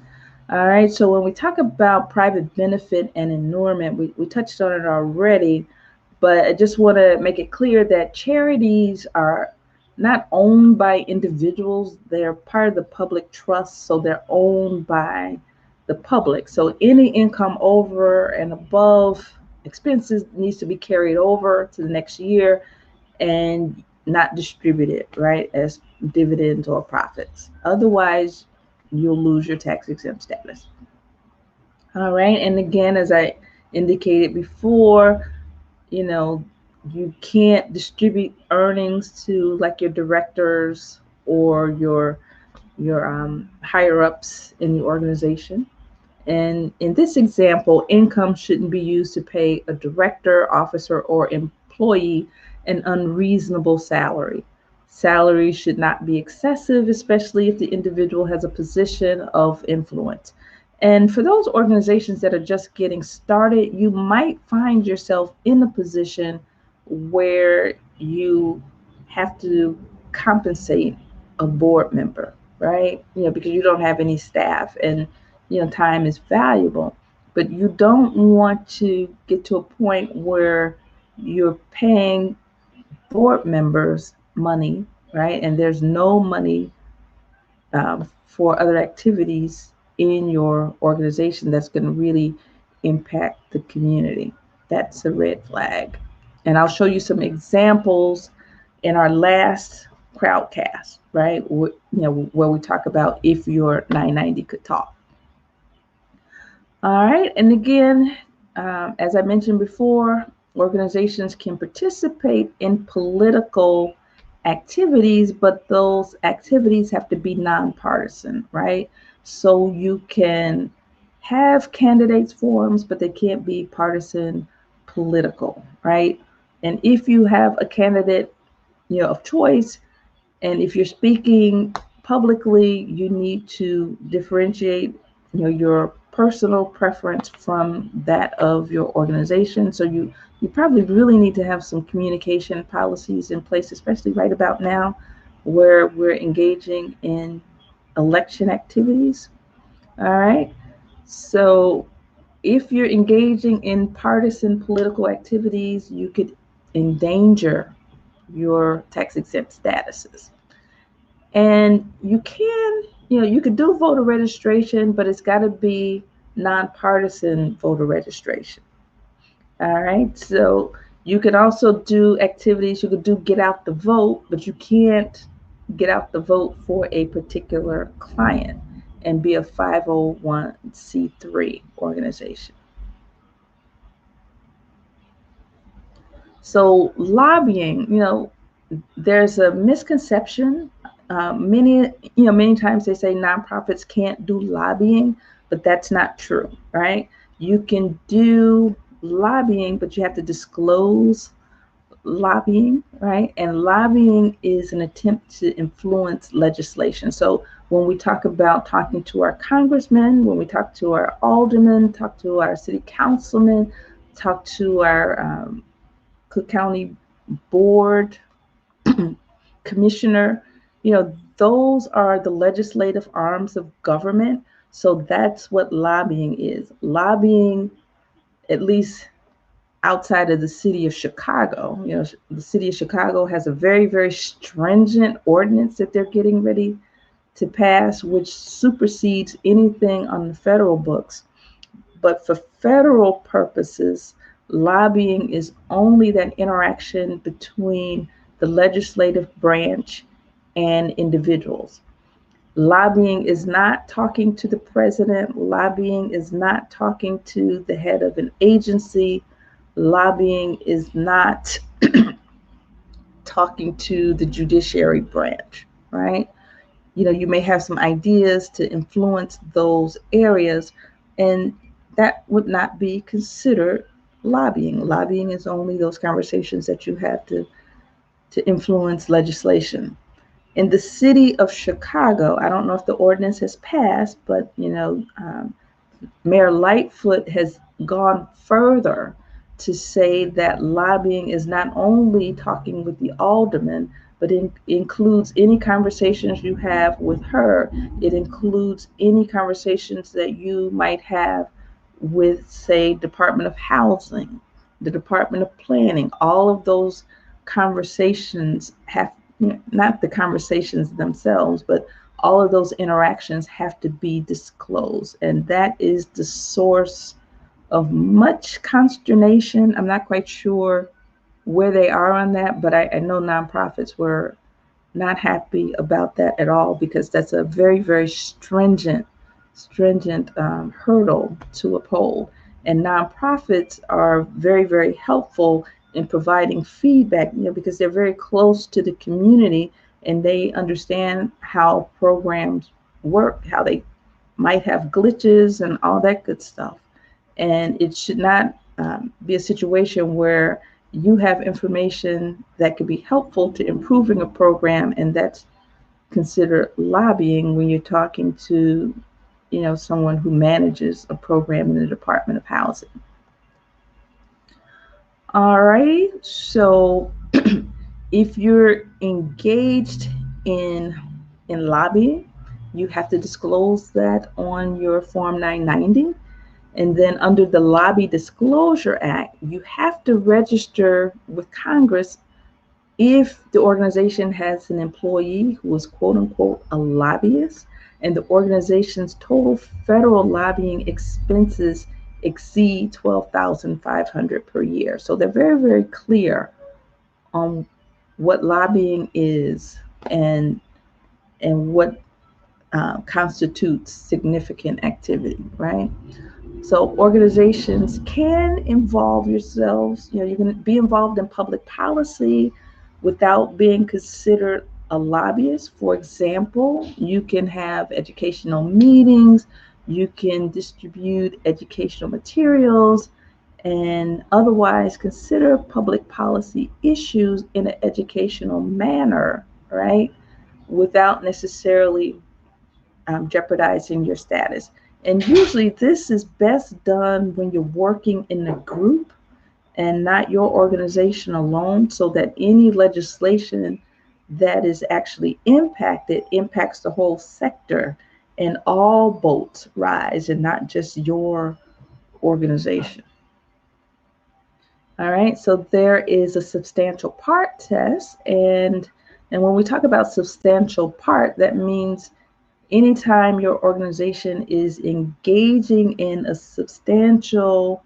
All right, so when we talk about private benefit and inurement, we touched on it already, but I just want to make it clear that charities are not owned by individuals. They're part of the public trust, so they're owned by the public. So any income over and above expenses needs to be carried over to the next year and not distributed, right, as dividends or profits. Otherwise, you'll lose your tax exempt status. All right. And again, as I indicated before, you can't distribute earnings to like your directors or your higher ups in the organization. And in this example, income shouldn't be used to pay a director, officer, or employee an unreasonable salary. Salary should not be excessive, especially if the individual has a position of influence. And for those organizations that are just getting started, you might find yourself in a position where you have to compensate a board member, right? Because you don't have any staff and time is valuable, but you don't want to get to a point where you're paying board members money, right? And there's no money for other activities in your organization that's going to really impact the community. That's a red flag. And I'll show you some examples in our last crowdcast, right? Where we talk about if your 990 could talk. All right, and again, as I mentioned before, organizations can participate in political activities, but those activities have to be nonpartisan, right? So you can have candidates forums, but they can't be partisan political, right? And if you have a candidate, of choice, and if you're speaking publicly, you need to differentiate, your personal preference from that of your organization. So you probably really need to have some communication policies in place, especially right about now, where we're engaging in election activities. All right. So if you're engaging in partisan political activities, you could endanger your tax exempt statuses. And you could do voter registration, but it's got to be nonpartisan voter registration. All right. So you could also do activities. You could do get out the vote, but you can't get out the vote for a particular client and be a 501c3 organization. So lobbying, there's a misconception. Many times they say nonprofits can't do lobbying, but that's not true, right? You can do lobbying, but you have to disclose lobbying, right? And lobbying is an attempt to influence legislation. So when we talk about talking to our congressmen, when we talk to our aldermen, talk to our city councilmen, talk to our Cook County board commissioner, those are the legislative arms of government. So that's what lobbying is. Lobbying, at least outside of the city of Chicago, the city of Chicago has a very, very stringent ordinance that they're getting ready to pass, which supersedes anything on the federal books. But for federal purposes, lobbying is only that interaction between the legislative branch and individuals. Lobbying is not talking to the president. Lobbying is not talking to the head of an agency. Lobbying is not talking to the judiciary branch, right? You may have some ideas to influence those areas, and that would not be considered lobbying. Lobbying is only those conversations that you have to influence legislation. In the city of Chicago, I don't know if the ordinance has passed, but Mayor Lightfoot has gone further to say that lobbying is not only talking with the alderman, but it includes any conversations you have with her. It includes any conversations that you might have with, say, Department of Housing, the Department of Planning. All of those conversations have, not the conversations themselves, but all of those interactions have to be disclosed. And that is the source of much consternation. I'm not quite sure where they are on that, but I know nonprofits were not happy about that at all, because that's a very, very stringent hurdle to uphold. And nonprofits are very, very helpful in providing feedback, because they're very close to the community and they understand how programs work, how they might have glitches and all that good stuff. And it should not be a situation where you have information that could be helpful to improving a program, and that's considered lobbying when you're talking to, someone who manages a program in the Department of Housing. All right, so if you're engaged in lobbying, you have to disclose that on your Form 990. And then under the Lobby Disclosure Act, you have to register with Congress if the organization has an employee who is quote unquote a lobbyist and the organization's total federal lobbying expenses exceed $12,500 per year. So they're very, very clear on what lobbying is and what constitutes significant activity, right? So organizations can involve yourselves, you can be involved in public policy without being considered a lobbyist. For example, you can have educational meetings, you can distribute educational materials, and otherwise consider public policy issues in an educational manner, right? Without necessarily jeopardizing your status. And usually this is best done when you're working in a group and not your organization alone, so that any legislation that is actually impacts the whole sector and all boats rise and not just your organization. All right, so there is a substantial part test, and when we talk about substantial part, that means anytime your organization is engaging in a substantial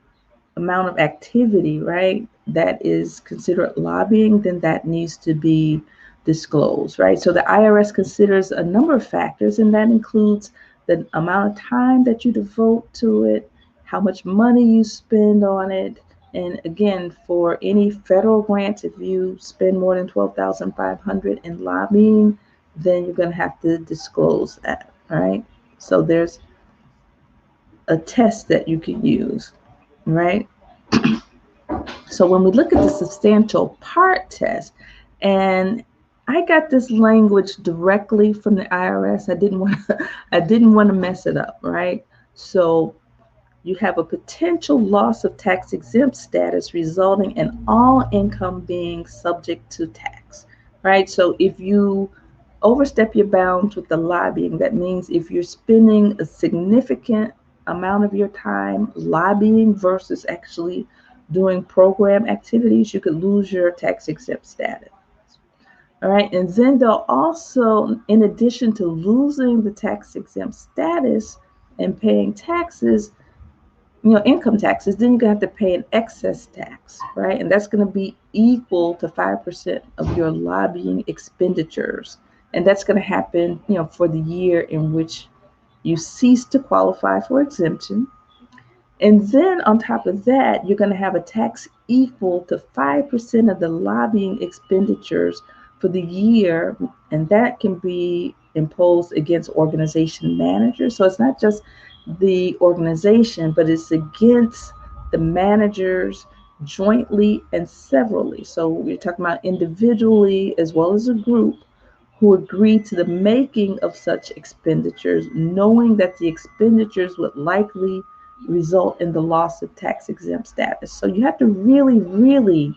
amount of activity, right, that is considered lobbying, then that needs to be disclosed, right? So the IRS considers a number of factors, and that includes the amount of time that you devote to it, how much money you spend on it. And again, for any federal grants, if you spend more than $12,500 in lobbying, then you're going to have to disclose that, right? So there's a test that you can use, right? So when we look at the substantial part test, and I got this language directly from the IRS. I didn't want to mess it up, right? So you have a potential loss of tax-exempt status resulting in all income being subject to tax, right? So if you overstep your bounds with the lobbying, that means if you're spending a significant amount of your time lobbying versus actually doing program activities, you could lose your tax-exempt status. All right, and then they'll also, in addition to losing the tax-exempt status and paying taxes, income taxes, then you're going to have to pay an excess tax, right? And that's going to be equal to 5% of your lobbying expenditures. And that's going to happen, for the year in which you cease to qualify for exemption. And then on top of that, you're going to have a tax equal to 5% of the lobbying expenditures for the year. And that can be imposed against organization managers. So it's not just the organization, but it's against the managers jointly and severally. So we're talking about individually as well as a group who agree to the making of such expenditures, knowing that the expenditures would likely result in the loss of tax-exempt status. So you have to really, really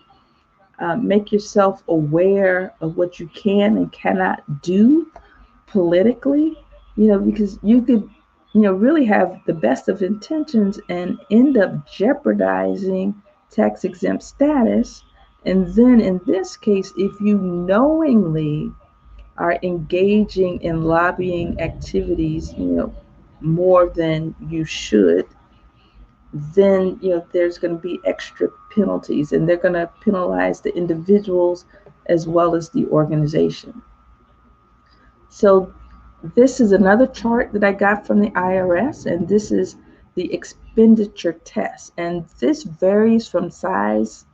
make yourself aware of what you can and cannot do politically, because you could really have the best of intentions and end up jeopardizing tax-exempt status. And then in this case, if you knowingly are engaging in lobbying activities, more than you should, then there's going to be extra penalties, and they're going to penalize the individuals as well as the organization. So this is another chart that I got from the IRS, and this is the expenditure test, and this varies from size.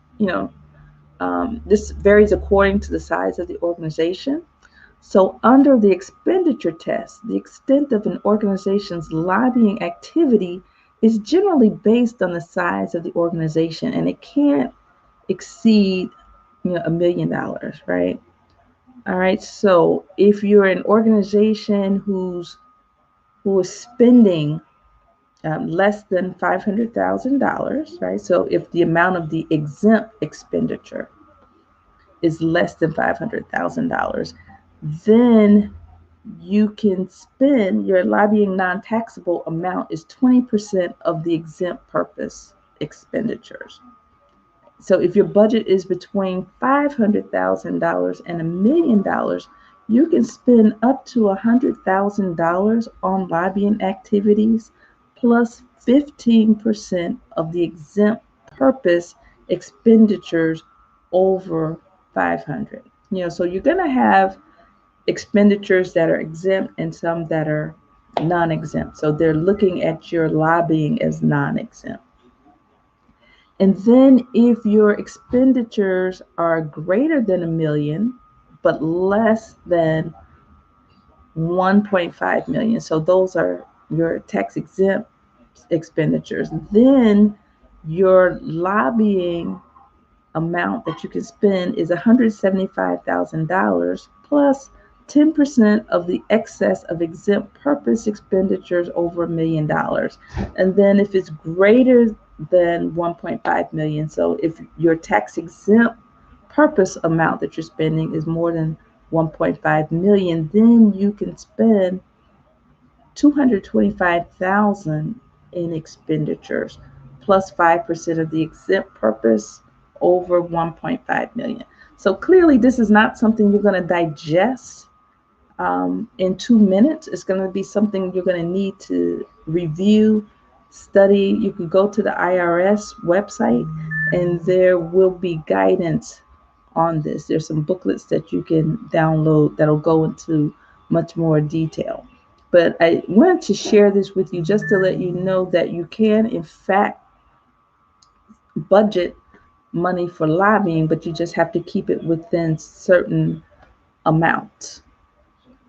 This varies according to the size of the organization. So under the expenditure test, the extent of an organization's lobbying activity is generally based on the size of the organization, and it can't exceed $1 million, right? All right. So if you're an organization who is spending less than $500,000, right? So if the amount of the exempt expenditure is less than $500,000, then you can spend your lobbying non-taxable amount is 20% of the exempt purpose expenditures. So if your budget is between $500,000 and $1 million, you can spend up to $100,000 on lobbying activities plus 15% of the exempt purpose expenditures over 500. So you're going to have expenditures that are exempt and some that are non-exempt. So they're looking at your lobbying as non-exempt. And then if your expenditures are greater than $1 million, but less than 1.5 million, so those are your tax exempt expenditures, then your lobbying amount that you can spend is $175,000 plus 10% of the excess of exempt purpose expenditures over $1 million. And then if it's greater than 1.5 million, so if your tax exempt purpose amount that you're spending is more than 1.5 million, then you can spend 225,000 in expenditures plus 5% of the exempt purpose over 1.5 million. So clearly this is not something you're going to digest in 2 minutes. It's going to be something you're going to need to review, study. You can go to the IRS website and there will be guidance on this. There's some booklets that you can download that'll go into much more detail. But I wanted to share this with you just to let you know that you can, in fact, budget money for lobbying, but you just have to keep it within certain amounts.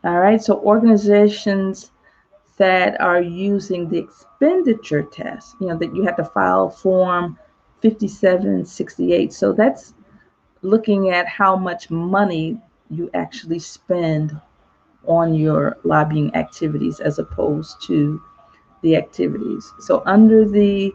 All right, so organizations that are using the expenditure test, that you have to file form 5768. So that's looking at how much money you actually spend on your lobbying activities as opposed to the activities. So under the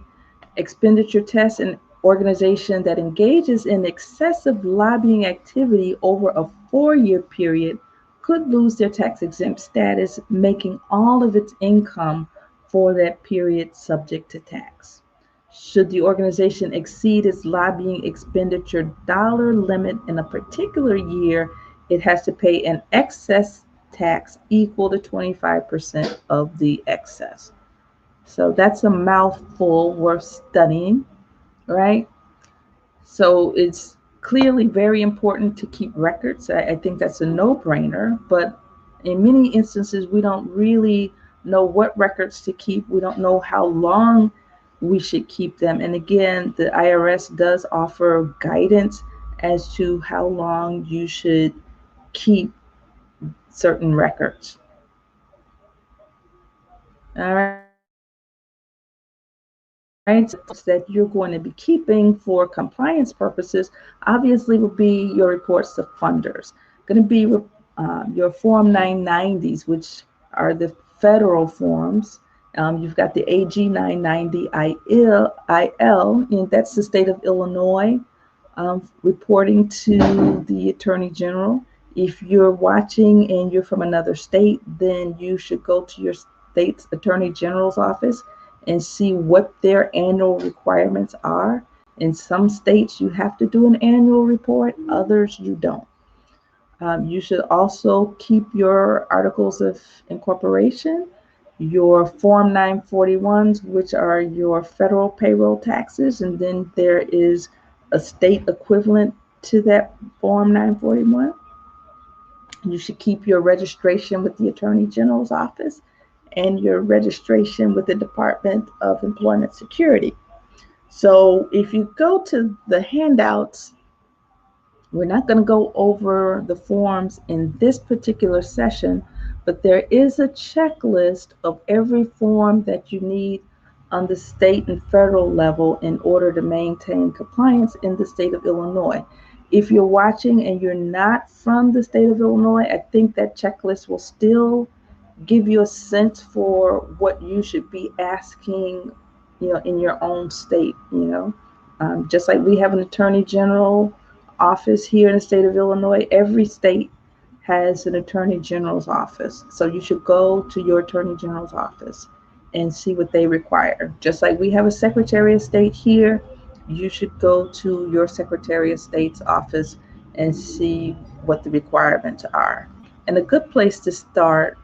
expenditure test, an organization that engages in excessive lobbying activity over a 4-year period could lose their tax exempt status, making all of its income for that period subject to tax. Should the organization exceed its lobbying expenditure dollar limit in a particular year, it has to pay an excess tax equal to 25% of the excess. So that's a mouthful worth studying, right? So it's clearly very important to keep records. I think that's a no-brainer, but in many instances, we don't really know what records to keep. We don't know how long we should keep them. And again, the IRS does offer guidance as to how long you should keep certain records. All right. That you're going to be keeping for compliance purposes obviously will be your reports to funders. Going to be your Form 990s, which are the federal forms. You've got the AG 990 IL, and that's the state of Illinois, reporting to the Attorney General. If you're watching and you're from another state, then you should go to your state's Attorney General's office and see what their annual requirements are. In some states, you have to do an annual report, others you don't. You should also keep your articles of incorporation, your Form 941s, which are your federal payroll taxes, and then there is a state equivalent to that Form 941. You should keep your registration with the Attorney General's office and your registration with the Department of Employment Security. So if you go to the handouts, we're not going to go over the forms in this particular session, but there is a checklist of every form that you need on the state and federal level in order to maintain compliance in the state of Illinois. If you're watching and you're not from the state of Illinois, I think that checklist will still give you a sense for what you should be asking, in your own state. Just like we have an attorney general office here in the state of Illinois, every state has an attorney general's office. So you should go to your attorney general's office and see what they require. Just like we have a secretary of state here, you should go to your secretary of state's office and see what the requirements are. And a good place to start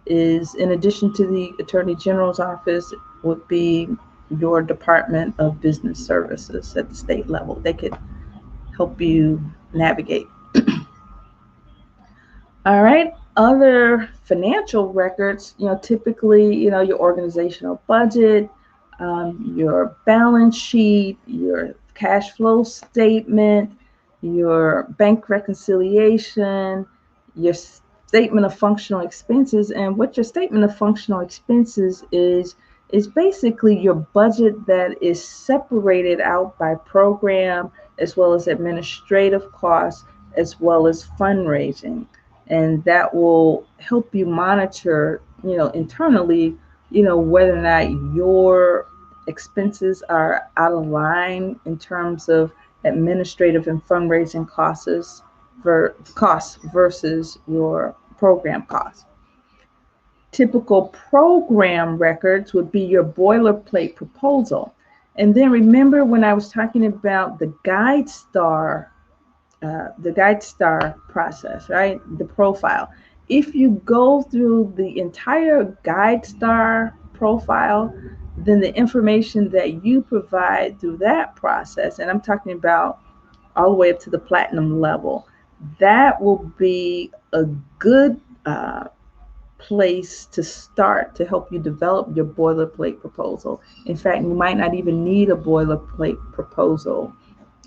is, in addition to the Attorney General's office, would be your Department of Business Services at the state level. They could help you navigate. All right, other financial records, typically, your organizational budget, your balance sheet, your cash flow statement, your bank reconciliation, your statement of functional expenses. And what your statement of functional expenses is basically your budget that is separated out by program, as well as administrative costs, as well as fundraising. And that will help you monitor, internally, whether or not your expenses are out of line in terms of administrative and fundraising costs versus your program costs. Typical program records would be your boilerplate proposal. And then remember when I was talking about the GuideStar process, right? The profile. If you go through the entire GuideStar profile, then the information that you provide through that process, and I'm talking about all the way up to the platinum level, that will be a good place to start to help you develop your boilerplate proposal. In fact, you might not even need a boilerplate proposal.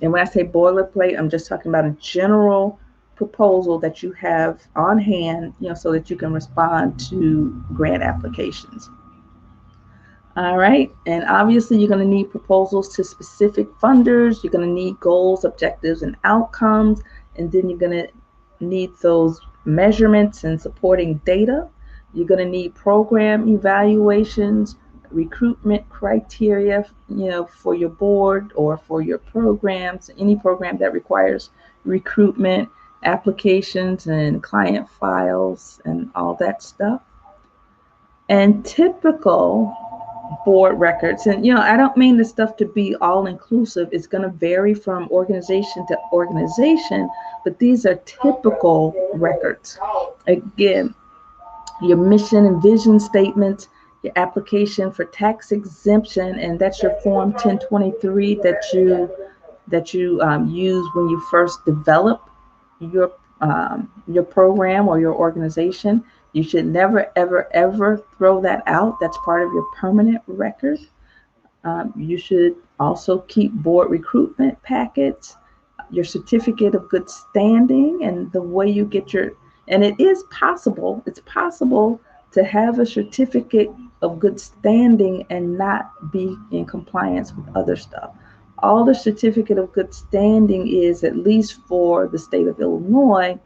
And when I say boilerplate, I'm just talking about a general proposal that you have on hand, so that you can respond to grant applications. All right, and obviously you're going to need proposals to specific funders. You're going to need goals, objectives, and outcomes, and then you're going to need those measurements and supporting data. You're going to need program evaluations, recruitment criteria, for your board or for your programs, any program that requires recruitment, applications and client files and all that stuff. And typical board records, and I don't mean this stuff to be all inclusive. It's going to vary from organization to organization, but these are typical records. Again, your mission and vision statements, your application for tax exemption, and that's your Form 1023 that you use when you first develop your program or your organization. You should never, ever, ever throw that out. That's part of your permanent record. You should also keep board recruitment packets, your certificate of good standing, and the way you get and it is possible, it's possible to have a certificate of good standing and not be in compliance with other stuff. All the certificate of good standing is, at least for the state of Illinois,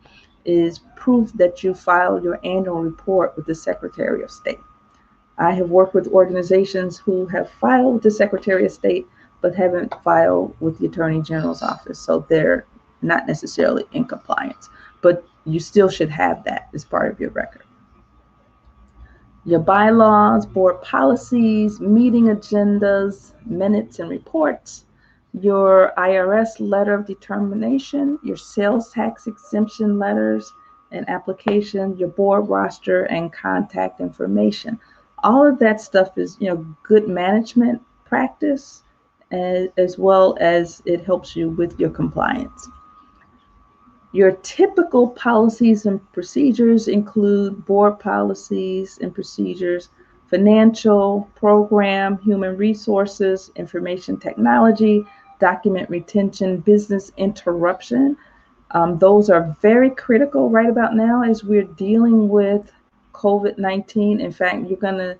is proof that you filed your annual report with the Secretary of State. I have worked with organizations who have filed with the Secretary of State but haven't filed with the Attorney General's office, so they're not necessarily in compliance, but you still should have that as part of your record. Your bylaws, board policies, meeting agendas, minutes and reports, your IRS letter of determination, your sales tax exemption letters and application, your board roster and contact information. All of that stuff is, good management practice, as well as it helps you with your compliance. Your typical policies and procedures include board policies and procedures, financial, program, human resources, information technology, document retention, business interruption. Those are very critical right about now as we're dealing with COVID-19. In fact, you're going to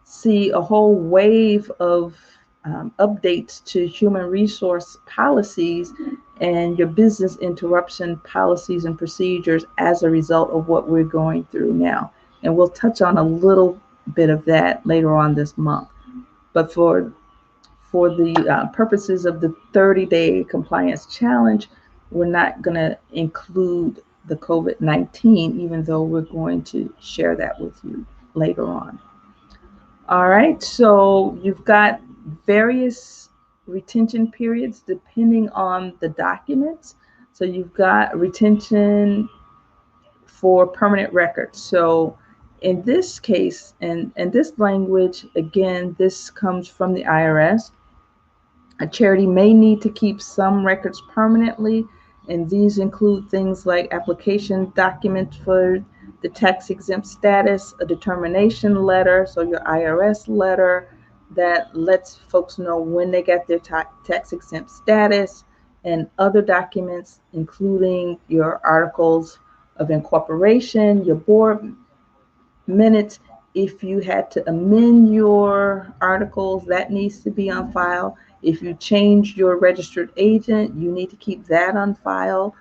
see a whole wave of updates to human resource policies and your business interruption policies and procedures as a result of what we're going through now. And we'll touch on a little bit of that later on this month. But for the purposes of the 30-day compliance challenge, we're not going to include the COVID-19, even though we're going to share that with you later on. All right, so you've got various retention periods depending on the documents. So you've got retention for permanent records. So in this case, and this language, again, this comes from the IRS. A charity may need to keep some records permanently, and these include things like application documents for the tax-exempt status, a determination letter, so your IRS letter that lets folks know when they got their tax-exempt status, and other documents, including your articles of incorporation, your board minutes. If you had to amend your articles, that needs to be on file. If you change your registered agent, you need to keep that on file.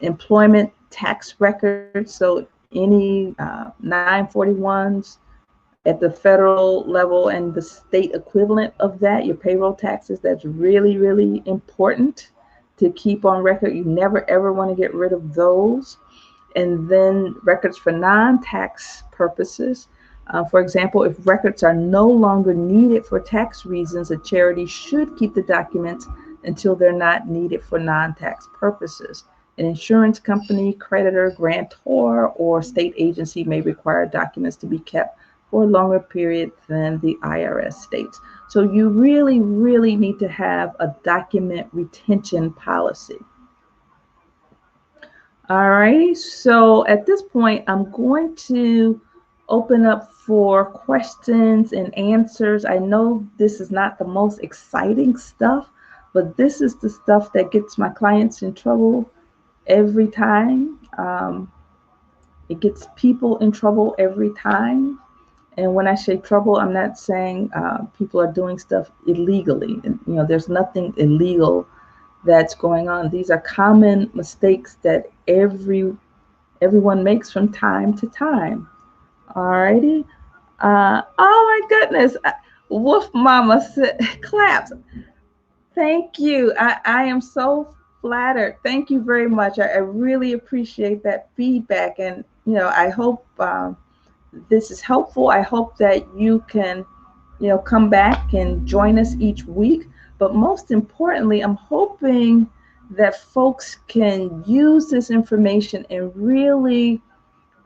Employment tax records, so any 941s at the federal level and the state equivalent of that, your payroll taxes, that's really, really important to keep on record. You never, ever want to get rid of those. And then records for non-tax purposes. For example, if records are no longer needed for tax reasons, a charity should keep the documents until they're not needed for non-tax purposes. An insurance company, creditor, grantor, or state agency may require documents to be kept for a longer period than the IRS states. So you really, really need to have a document retention policy. All right, so at this point, I'm going to open up for questions and answers. I know this is not the most exciting stuff, but this is the stuff that gets my clients in trouble every time. It gets people in trouble every time. And when I say trouble, I'm not saying people are doing stuff illegally. There's nothing illegal that's going on. These are common mistakes that everyone makes from time to time. Alrighty. Oh my goodness. Wolf Mama said, claps. Thank you. I am so flattered. Thank you very much. I really appreciate that feedback. And, I hope this is helpful. I hope that you can, come back and join us each week. But most importantly, I'm hoping that folks can use this information and really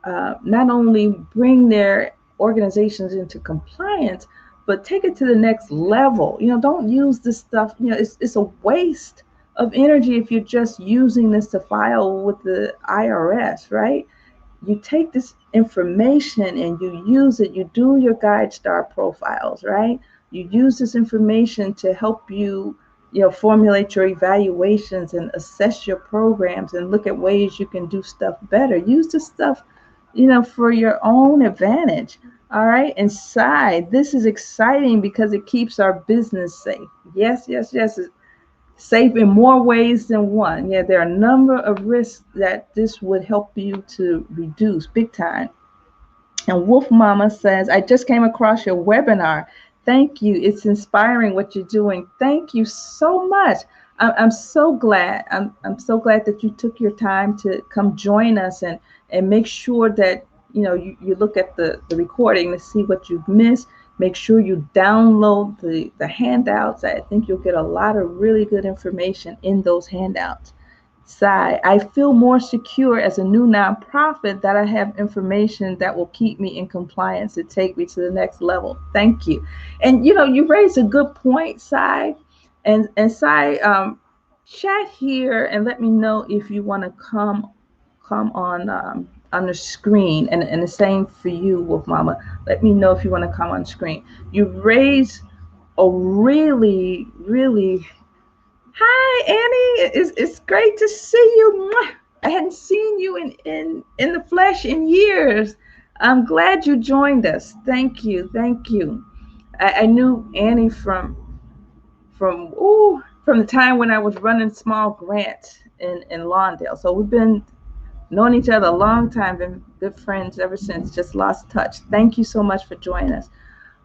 not only bring their organizations into compliance, but take it to the next level. Don't use this stuff. It's a waste of energy if you're just using this to file with the IRS, right? You take this information and you use it. You do your GuideStar profiles, right? You use this information to help you, formulate your evaluations and assess your programs and look at ways you can do stuff better. Use this stuff, for your own advantage. All right. And this is exciting because it keeps our business safe. Yes. It's safe in more ways than one. Yeah, there are a number of risks that this would help you to reduce big time. And Wolf Mama says, I just came across your webinar. Thank you. It's inspiring what you're doing. Thank you so much. I'm so glad. I'm so glad that you took your time to come join us and make sure that you look at the recording to see what you've missed. Make sure you download the handouts. I think you'll get a lot of really good information in those handouts. Sai, I feel more secure as a new nonprofit that I have information that will keep me in compliance to take me to the next level. Thank you. And you raised a good point, Sai. And Sai, chat here and let me know if you want to come on the screen. And the same for you, Wolf Mama. Let me know if you want to come on screen. You raised a really, really. Hi, Annie. It's great to see you. I hadn't seen you in the flesh in years. I'm glad you joined us. Thank you. Thank you. I knew Annie from the time when I was running small grants in Lawndale. So we've been knowing each other a long time, been good friends ever since, just lost touch. Thank you so much for joining us.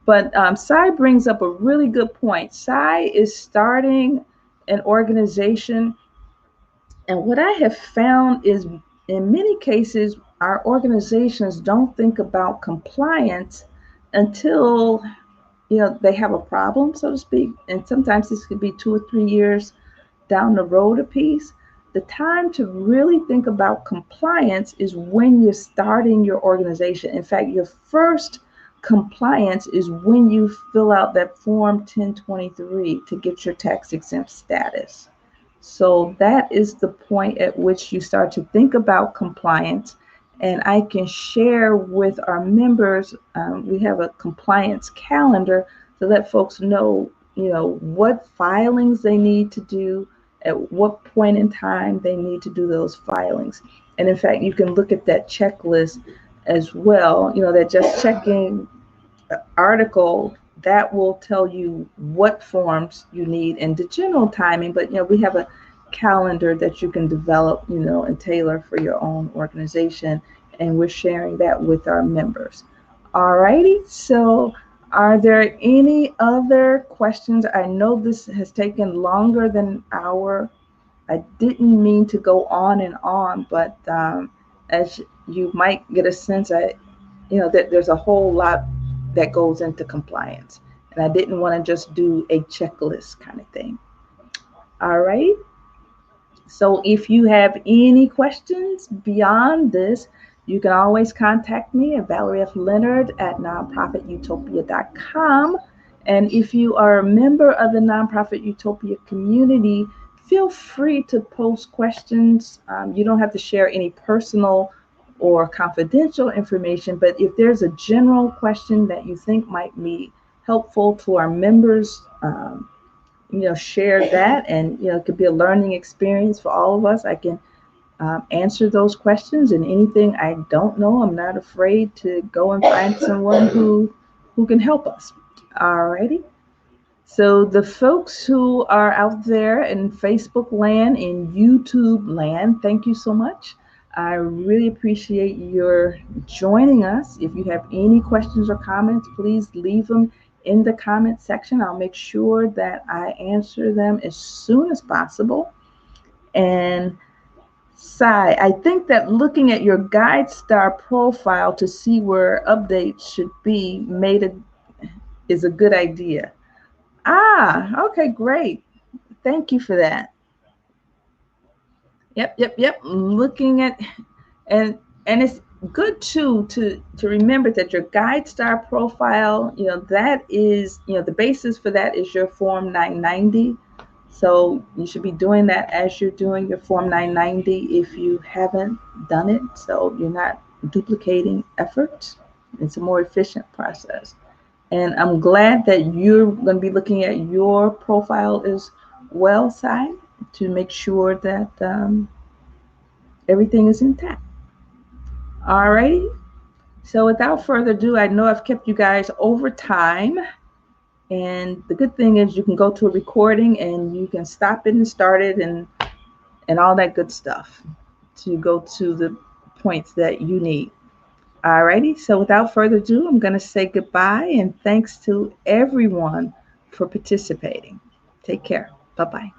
But Sai brings up a really good point. Sai is starting an organization, and what I have found is in many cases, our organizations don't think about compliance until they have a problem, so to speak. And sometimes this could be 2 or 3 years down the road a piece. The time to really think about compliance is when you're starting your organization. In fact, your first compliance is when you fill out that form 1023 to get your tax exempt status. So that is the point at which you start to think about compliance. And I can share with our members, we have a compliance calendar to let folks know, what filings they need to do, at what point in time they need to do those filings. And in fact, you can look at that checklist as well, that just checking article that will tell you what forms you need and the general timing. But we have a calendar that you can develop, and tailor for your own organization, and we're sharing that with our members. Alrighty, so are there any other questions? I know this has taken longer than an hour. I didn't mean to go on and on, but as you might get a sense, that there's a whole lot that goes into compliance. And I didn't want to just do a checklist kind of thing. All right. So if you have any questions beyond this, you can always contact me at Valerie F. Leonard at nonprofitutopia.com. And if you are a member of the Nonprofit Utopia community, feel free to post questions. You don't have to share any personal or confidential information, but if there's a general question that you think might be helpful to our members, share that, and it could be a learning experience for all of us. I can answer those questions, and anything I don't know, I'm not afraid to go and find someone who can help us. Alrighty. So the folks who are out there in Facebook land, in YouTube land, thank you so much. I really appreciate your joining us. If you have any questions or comments, please leave them in the comment section. I'll make sure that I answer them as soon as possible. And Sai, I think that looking at your GuideStar profile to see where updates should be made is a good idea. Okay, great. Thank you for that. Yep. Looking at, and it's good too to remember that your GuideStar profile, that is, the basis for that is your Form 990. So you should be doing that as you're doing your Form 990 if you haven't done it. So you're not duplicating efforts. It's a more efficient process. And I'm glad that you're going to be looking at your profile as well, Sai, to make sure that everything is intact. All righty. So without further ado, I know I've kept you guys over time. And the good thing is you can go to a recording and you can stop it and start it and all that good stuff to go to the points that you need. Alrighty, so without further ado, I'm going to say goodbye and thanks to everyone for participating. Take care. Bye-bye.